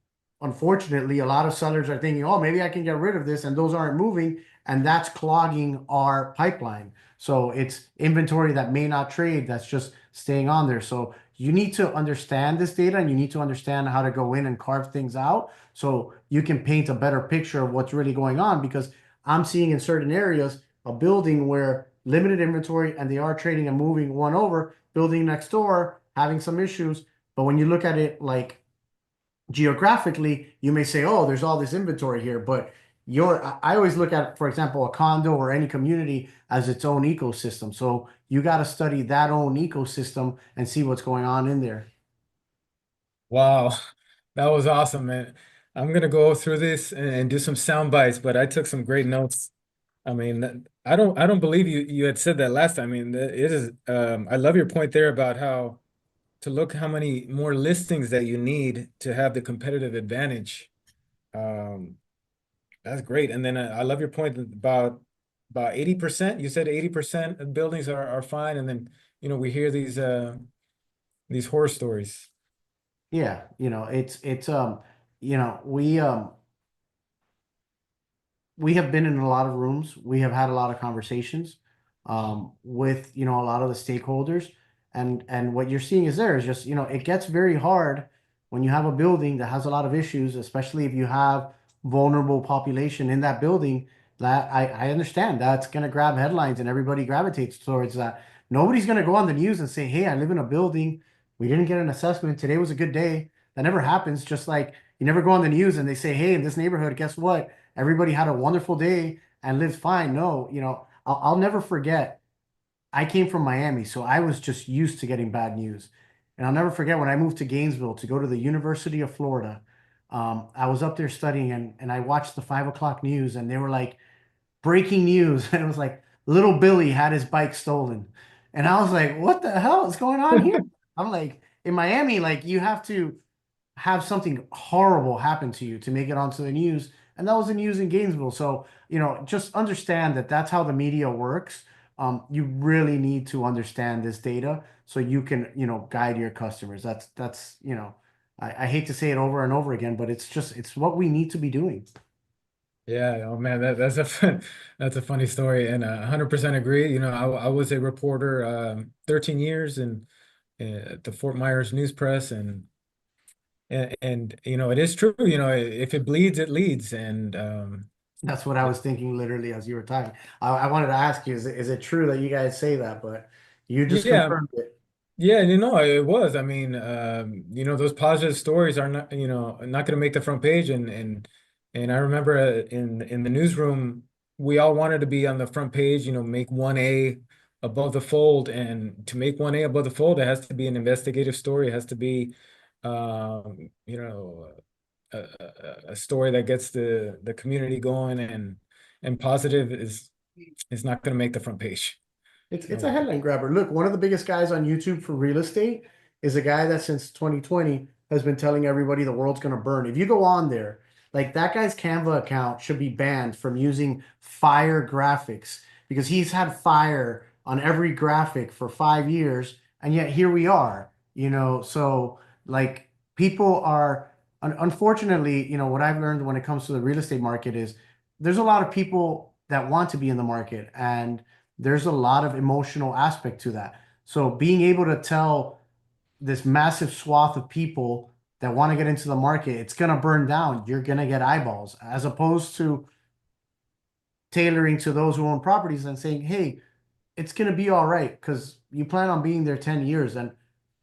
unfortunately a lot of sellers are thinking, oh, maybe I can get rid of this and those aren't moving and that's clogging our pipeline. So it's inventory that may not trade that's just staying on there. So you need to understand this data and you need to understand how to go in and carve things out so you can paint a better picture of what's really going on because I'm seeing in certain areas a building where limited inventory and they are trading and moving one over, building next door having some issues. But when you look at it like geographically, you may say, oh, there's all this inventory here. But I always look at, for example, a condo or any community as its own ecosystem. So you got to study that own ecosystem and see what's going on in there. Wow, that was awesome, man. I'm gonna go through this and do some sound bites, but I took some great notes. I mean, I don't believe you had said that last time. I mean, it is I love your point there about how to look how many more listings that you need to have the competitive advantage. Um, that's great. And then I love your point about 80%. You said 80% of buildings are fine, and then we hear these horror stories. Yeah, it's you know, we have been in a lot of rooms. We have had a lot of conversations with a lot of the stakeholders, and what you're seeing is there is just it gets very hard when you have a building that has a lot of issues, especially if you have vulnerable population in that building. That I understand that's going to grab headlines and everybody gravitates towards that. Nobody's going to go on the news and say, "Hey, I live in a building. We didn't get an assessment. Today was a good day." That never happens. Just like you never go on the news and they say, "Hey, in this neighborhood, guess what? Everybody had a wonderful day and lived fine." No, I'll never forget. I came from Miami, so I was just used to getting bad news. And I'll never forget when I moved to Gainesville to go to the University of Florida. I was up there studying and I watched the 5 o'clock news and they were like, breaking news. And it was like, little Billy had his bike stolen. And I was like, what the hell is going on here? I'm like, in Miami, like you have to have something horrible happen to you to make it onto the news. And that was the news in Gainesville. So, just understand that that's how the media works. You really need to understand this data so you can, guide your customers. I hate to say it over and over again, but it's what we need to be doing. Yeah, oh man, that's a that's a funny story, and 100% agree. I was a reporter 13 years in at the Fort Myers News Press, and it is true. If it bleeds, it leads, and That's what I was thinking literally as you were talking. I wanted to ask you, is it true that you guys say that? But you just yeah, confirmed it. yeah, it was. I mean, those positive stories are not, not going to make the front page. And I remember in the newsroom, we all wanted to be on the front page. Make 1A above the fold, and to make 1A above the fold, it has to be an investigative story. It has to be, a story that gets the community going, and positive is not going to make the front page. It's a So headline grabber. Look, one of the biggest guys on YouTube for real estate is a guy that since 2020 has been telling everybody the world's gonna burn. If you go on there, like that guy's Canva account should be banned from using fire graphics because he's had fire on every graphic for 5 years, and yet here we are, So like people are unfortunately, what I've learned when it comes to the real estate market is there's a lot of people that want to be in the market and there's a lot of emotional aspect to that. So being able to tell this massive swath of people that want to get into the market, it's going to burn down. You're going to get eyeballs, as opposed to tailoring to those who own properties and saying, hey, it's going to be all right because you plan on being there 10 years. And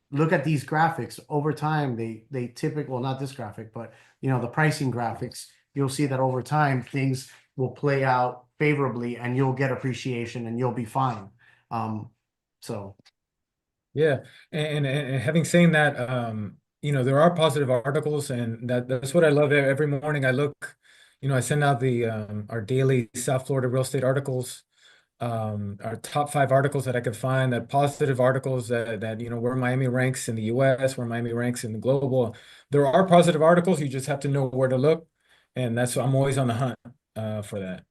look at these graphics over time. They typically, well, not this graphic, but the pricing graphics, you'll see that over time things will play out favorably and you'll get appreciation and you'll be fine. Um, so yeah, and having saying that, there are positive articles, and that's what I love. Every morning I look, I send out the our daily South Florida real estate articles, our top 5 articles that I could find, that positive articles that where Miami ranks in the U.S., where Miami ranks in the global. There are positive articles. You just have to know where to look, and that's I'm always on the hunt for that.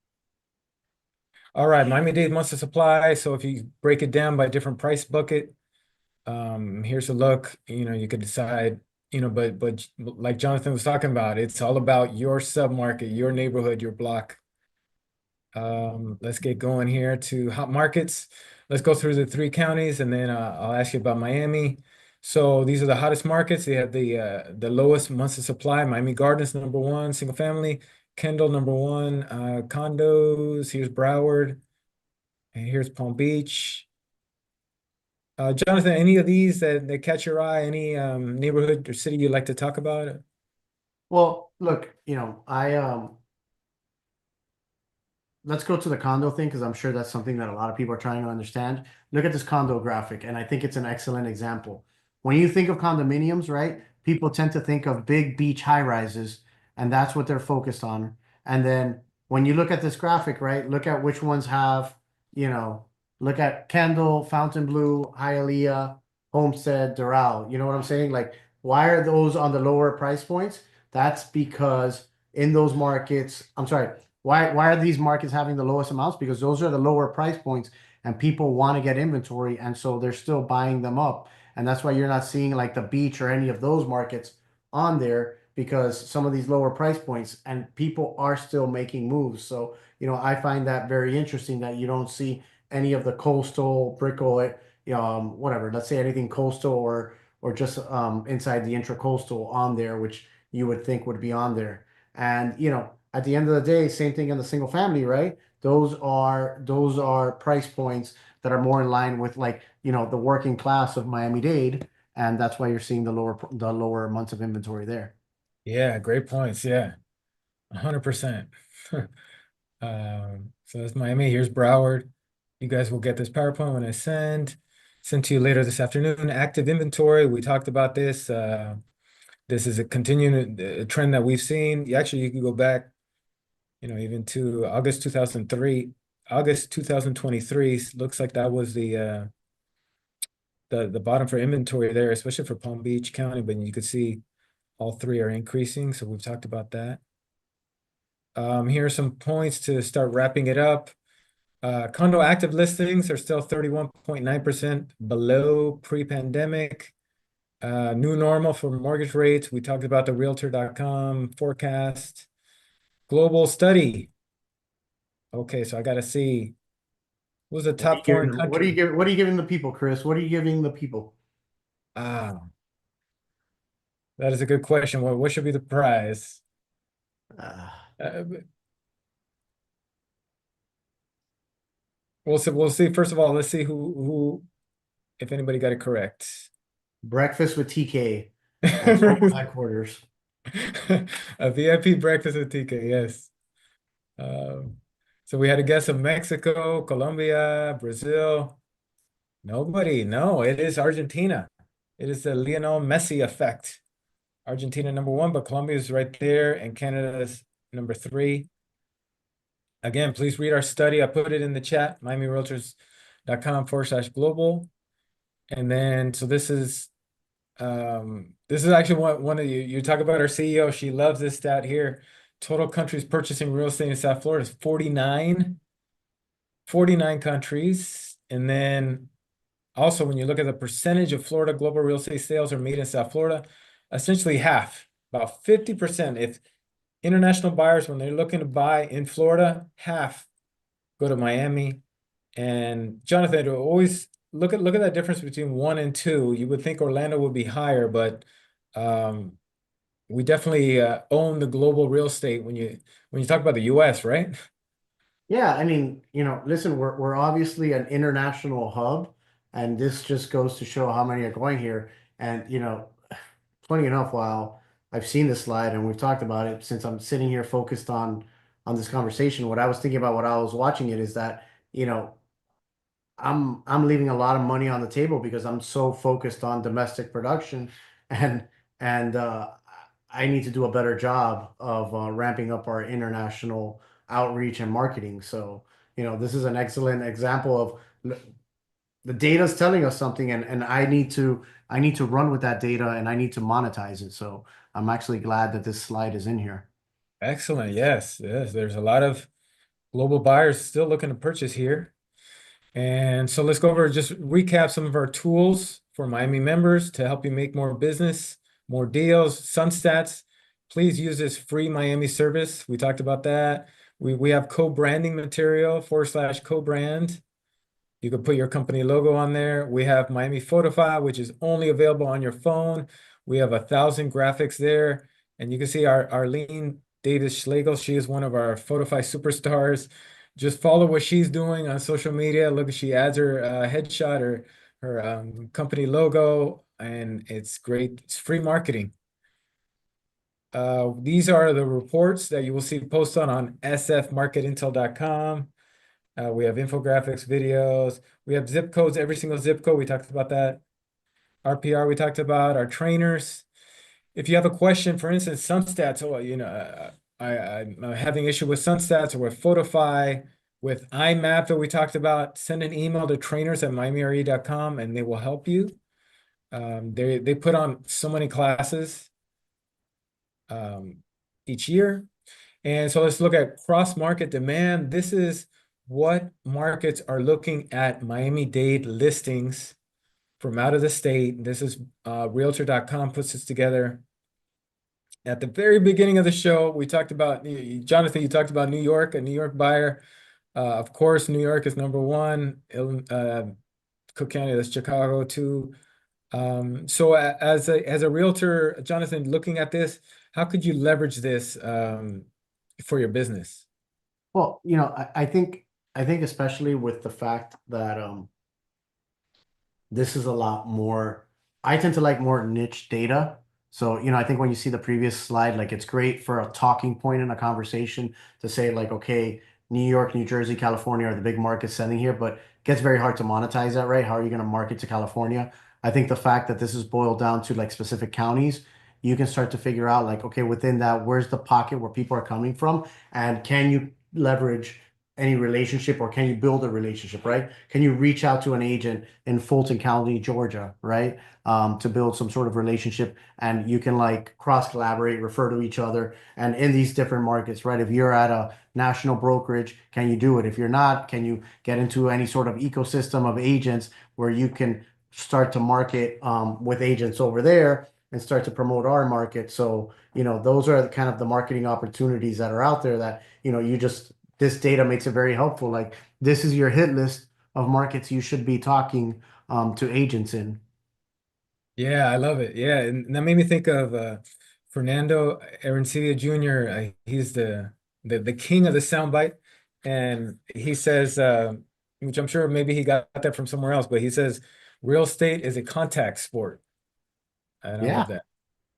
All right, Miami-Dade months of supply. So if you break it down by different price bucket. Here's a look. You could decide, but like Jonathan was talking about, it's all about your submarket, your neighborhood, your block. Let's get going here to hot markets. Let's go through the 3 counties, and then I'll ask you about Miami. So these are the hottest markets. They have the lowest months of supply. Miami Gardens #1, single family. Kendall #1, condos. Here's Broward, and here's Palm Beach. Jonathan, any of these that catch your eye? Any neighborhood or city you'd like to talk about? well, look, let's go to the condo thing because I'm sure that's something that a lot of people are trying to understand. Look at this condo graphic, and I think it's an excellent example. When you think of condominiums, right, people tend to think of big beach high rises, and that's what they're focused on. And then when you look at this graphic, right, look at which ones have you know, look at Kendall, Fontainebleau, Hialeah, Homestead, Doral. You know what I'm saying? Like, why are those on the lower price points? That's because in those markets, I'm sorry, why are these markets having the lowest amounts? Because those are the lower price points and people want to get inventory, and so they're still buying them up. And that's why you're not seeing like the beach or any of those markets on there because some of these lower price points and people are still making moves. So, I find that very interesting that you don't see any of the coastal, brickle, whatever. Let's say anything coastal or just inside the intracoastal on there, which you would think would be on there. And at the end of the day, same thing in the single family, right? Those are price points that are more in line with like the working class of Miami-Dade, and that's why you're seeing the lower months of inventory there. Yeah, great points. Yeah, 100%. So that's Miami. Here's Broward. You guys will get this PowerPoint when I send to you later this afternoon. Active inventory. We talked about this. This is a continuing trend that we've seen. Actually, you can go back, even to August 2023. Looks like that was the bottom for inventory there, especially for Palm Beach County. But you could see all three are increasing. So we've talked about that. Here are some points to start wrapping it up. Condo active listings are still 31.9% below pre-pandemic. New normal for mortgage rates. We talked about the Realtor.com forecast. Global study. Okay, so I got to see who's the What are you top giving foreign them? What are you country. giving? What are you giving the people, Chris? What are you giving the people? Ah, that is a good question. What should be the prize? Uh, Uh, we'll see. We'll see. First of all, let's see who if anybody got it correct. breakfast with TK at corporate headquarters. A VIP breakfast with TK, yes. Um, so we had a guess of Mexico, Colombia, Brazil. Nobody. No, it is Argentina. It is the Lionel Messi effect. Argentina number one, but Colombia is right there, and Canada is number three. Again, please read our study. I put it in the chat, miamirealtors.com/global. And then, so this is actually one of you talk about our CEO. She loves this stat here. Total countries purchasing real estate in South Florida is 49 countries. And then also, when you look at the percentage of Florida global real estate sales are made in South Florida, essentially half, about 50%. If international buyers, when they're looking to buy in Florida, half go to Miami. And Jonathan, to always look at that difference between one and two. You would think Orlando would be higher, but um, we definitely own the global real estate when you talk about the US, right? Yeah, I mean, listen, we're obviously an international hub, and this just goes to show how many are going here. And funny enough, while I've seen this slide and we've talked about it, since I'm sitting here focused on this conversation, what I was thinking about what I was watching it is that, you know, I'm leaving a lot of money on the table because I'm so focused on domestic production and and I need to do a better job of ramping up our international outreach and marketing. So, this is an excellent example of the data's telling us something and I need to run with that data and I need to monetize it. So, I'm actually glad that this slide is in here. Excellent. Yes, yes. There's a lot of global buyers still looking to purchase here. And so let's go over just recap some of our tools for Miami members to help you make more business, more deals, Sunstats. Please use this free Miami service. We talked about that. We have co-branding material /co-brand. You can put your company logo on there. We have Miami Photify, which is only available on your phone. We have 1,000 graphics there. And you can see our Arlene Davis Schlegel. She is one of our Photify superstars. Just follow what she's doing on social media. Look, she adds her headshot or her company logo, and it's great. It's free marketing. These are the reports that you will see posted on sfmarketintel.com. We have infographics, videos. We have zip codes, every single zip code. We talked about that. RPR, we talked about our trainers. If you have a question, for instance, SunStats, I'm having issue with SunStats or with Photify. with IMAP that we talked about, send an email to trainers@miamire.com and they will help you. They put on so many classes um, each year. And so let's look at cross-market demand. This is what markets are looking at Miami-Dade listings from out of the state. This is Realtor.com puts this together. At the very beginning of the show, we talked about, Jonathan, you talked about New York, a New York buyer. Of course, New York is number one. Cook County, that's Chicago too. So as a realtor, Jonathan, looking at this, how could you leverage this for your business? Well, I think especially with the fact that this is a lot more, I tend to like more niche data. So, I think when you see the previous slide, like it's great for a talking point in a conversation to say like, okay, New York, New Jersey, California are the big markets sending here, but it gets very hard to monetize that, right? How are you going to market to California? I think the fact that this is boiled down to like specific counties, you can start to figure out like, okay, within that, where's the pocket where people are coming from? And can you leverage any relationship, or can you build a relationship, right? Can you reach out to an agent in Fulton County, Georgia, right? To build some sort of relationship, and you can like cross collaborate, refer to each other, and in these different markets, right? If you're at a national brokerage, can you do it? If you're not, can you get into any sort of ecosystem of agents where you can start to market with agents over there and start to promote our market? So, those are the kind of the marketing opportunities that are out there that, this data makes it very helpful. Like this is your hit list of markets you should be talking to agents in. Yeah, I love it. Yeah, and that made me think of Fernando Arencibia Jr. He's the king of the soundbite, and he says, which I'm sure maybe he got that from somewhere else, but he says, "Real estate is a contact sport," and I love Yeah. that.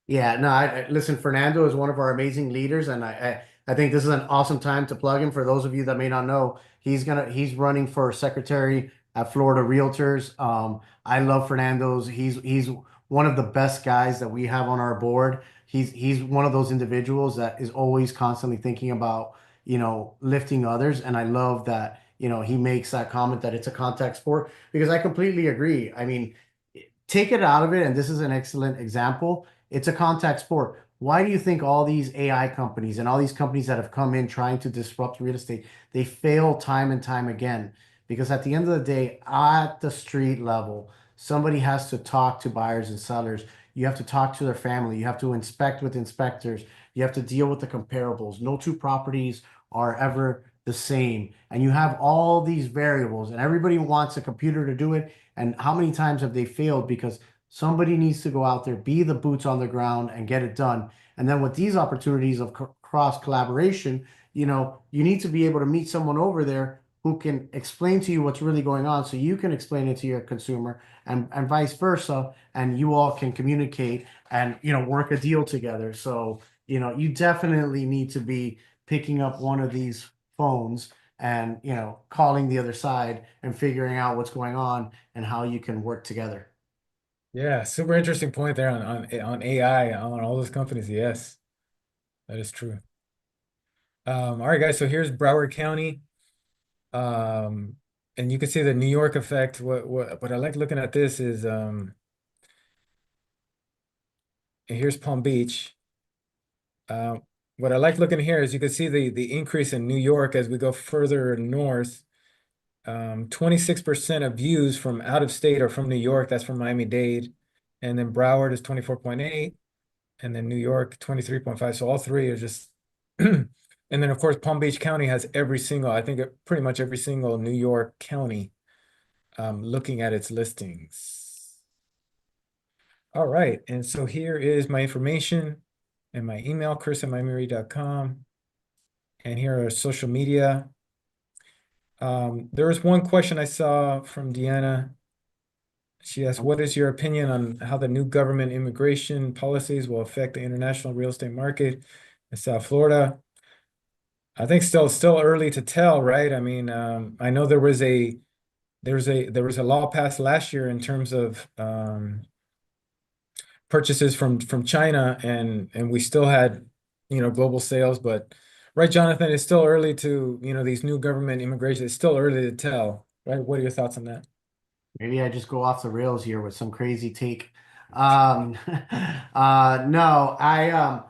Yeah, no, listen, Fernando is one of our amazing leaders, and I think this is an awesome time to plug him. For those of you that may not know, he's running for secretary at Florida Realtors. I love Fernando's. He's one of the best guys that we have on our board. He's one of those individuals that is always constantly thinking about, lifting others, and I love that, he makes that comment that it's a contact sport, because I completely agree. I mean, take it out of it, and this is an excellent example. It's a contact sport. Why do you think all these AI companies and all these companies that have come in trying to disrupt real estate, they fail time and time again? Because at the end of the day, at the street level, somebody has to talk to buyers and sellers. You have to talk to their family. You have to inspect with inspectors. You have to deal with the comparables. No two properties are ever the same. And you have all these variables, and everybody wants a computer to do it. And how many times have they failed because somebody needs to go out there, be the boots on the ground, and get it done? And then with these opportunities of cross collaboration, you need to be able to meet someone over there who can explain to you what's really going on, so you can explain it to your consumer, and vice versa, and you all can communicate and work a deal together. So you definitely need to be picking up one of these phones and calling the other side and figuring out what's going on and how you can work together. Yeah, super interesting point there on AI on all those companies. Yes, that is true. All right, guys. So here's Broward County. Um, and you can see the New York effect. What I like looking at this is here's Palm Beach. Uh, what I like looking here is you can see the increase in New York as we go further north. 26% of views from out of state are from New York. That's from Miami-Dade. And then Broward is 24.8. And then New York, 23.5. So all three are just, and then of course, Palm Beach County has every single, I think pretty much every single New York county looking at its listings. All right. And so here is my information and my email, chris@mymemory.com. And here are social media. There was one question I saw from Deanna. She asked, what is your opinion on how the new government immigration policies will affect the international real estate market in South Florida? I think still early to tell, right? I mean, I know there was a law passed last year in terms of purchases from China, and we still had global sales, but right, Jonathan, it's still early to, these new government immigration, it's still early to tell, right? What are your thoughts on that? Maybe I just go off the rails here with some crazy take. No, I'm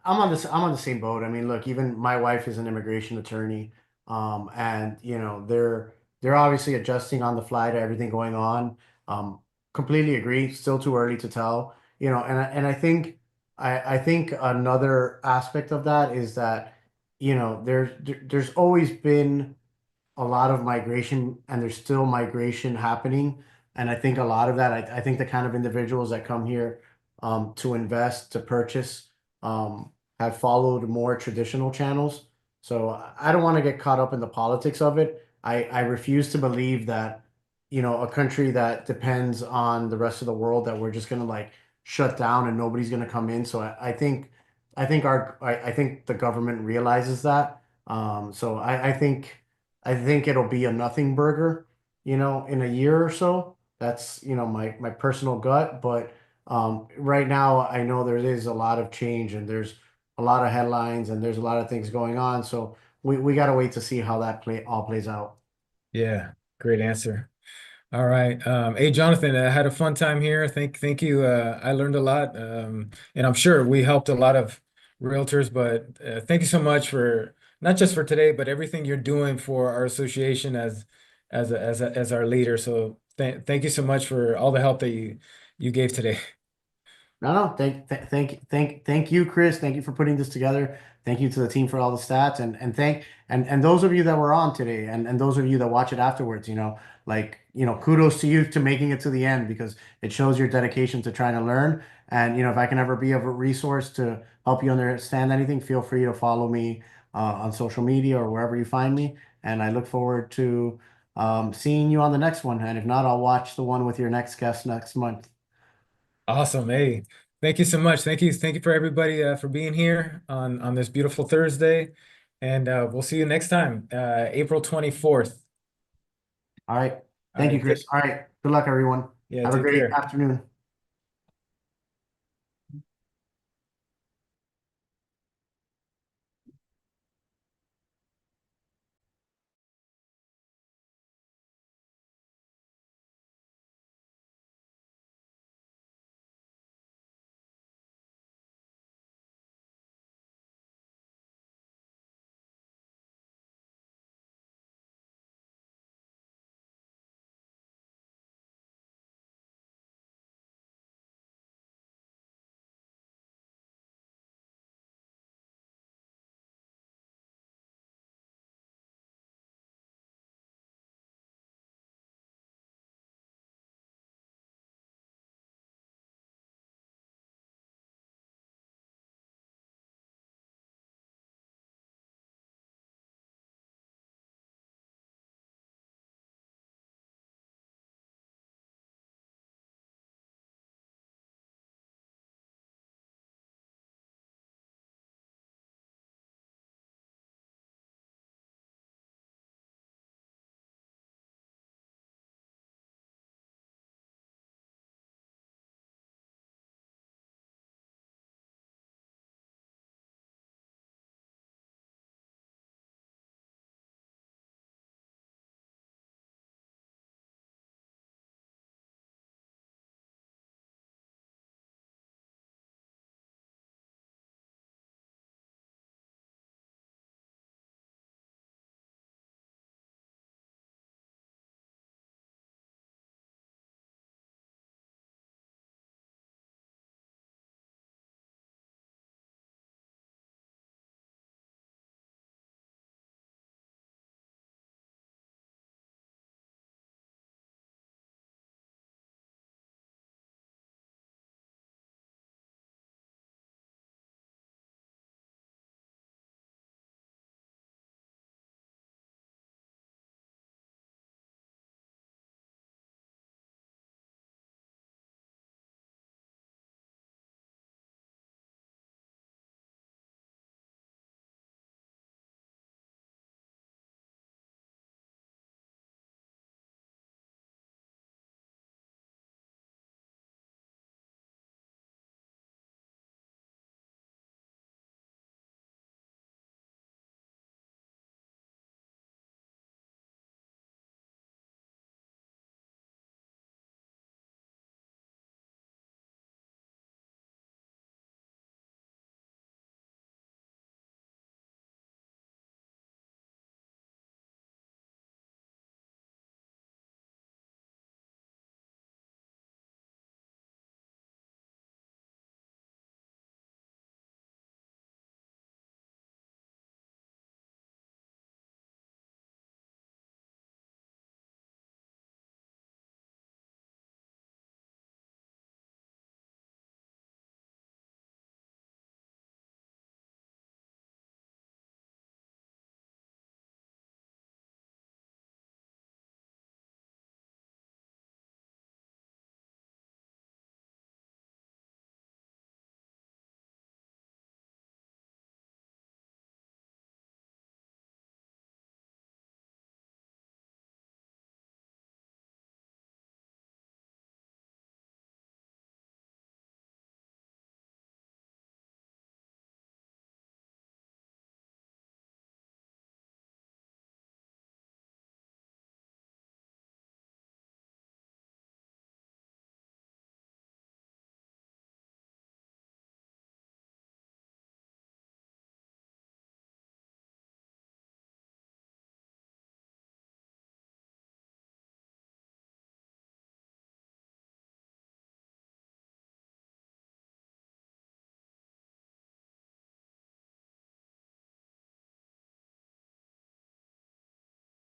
on the same boat. I mean, look, even my wife is an immigration attorney, and they're obviously adjusting on the fly to everything going on. Um, Completely agree. Still too early to tell, and I think I think another aspect of that is that, there's always been a lot of migration and there's still migration happening. And I think a lot of that, I think the kind of individuals that come here to invest, to purchase, have followed more traditional channels. So I don't want to get caught up in the politics of it. I refuse to believe that, a country that depends on the rest of the world, that we're just going to like shut down and nobody's going to come in. So I think the government realizes that. So I think it'll be a nothing burger, in a year or so. That's, my personal gut. But right now, I know there is a lot of change and there's a lot of headlines and there's a lot of things going on. So we got to wait to see how that all plays out. Yeah, great answer. All right. Hey, Jonathan, I had a fun time here. Thank you. I learned a lot. And I'm sure we helped a lot of realtors, but thank you so much for not just for today, but everything you're doing for our association as our leader. So thank you so much for all the help that you gave today. No, no, thank you, Chris. Thank you for putting this together. Thank you to the team for all the stats, and those of you that were on today, and those of you that watch it afterwards. Kudos to you to making it to the end, because it shows your dedication to trying to learn. And if I can ever be of a resource to help you understand anything, feel free to follow me on social media or wherever you find me. And I look forward to seeing you on the next one. And if not, I'll watch the one with your next guest next month. Awesome. Hey, thank you so much. Thank you for everybody for being here on this beautiful Thursday. And we'll see you next time, April 24th. All right. All Thank you, right. Chris. All right. Good luck, everyone. Yeah, Have a take great care. afternoon.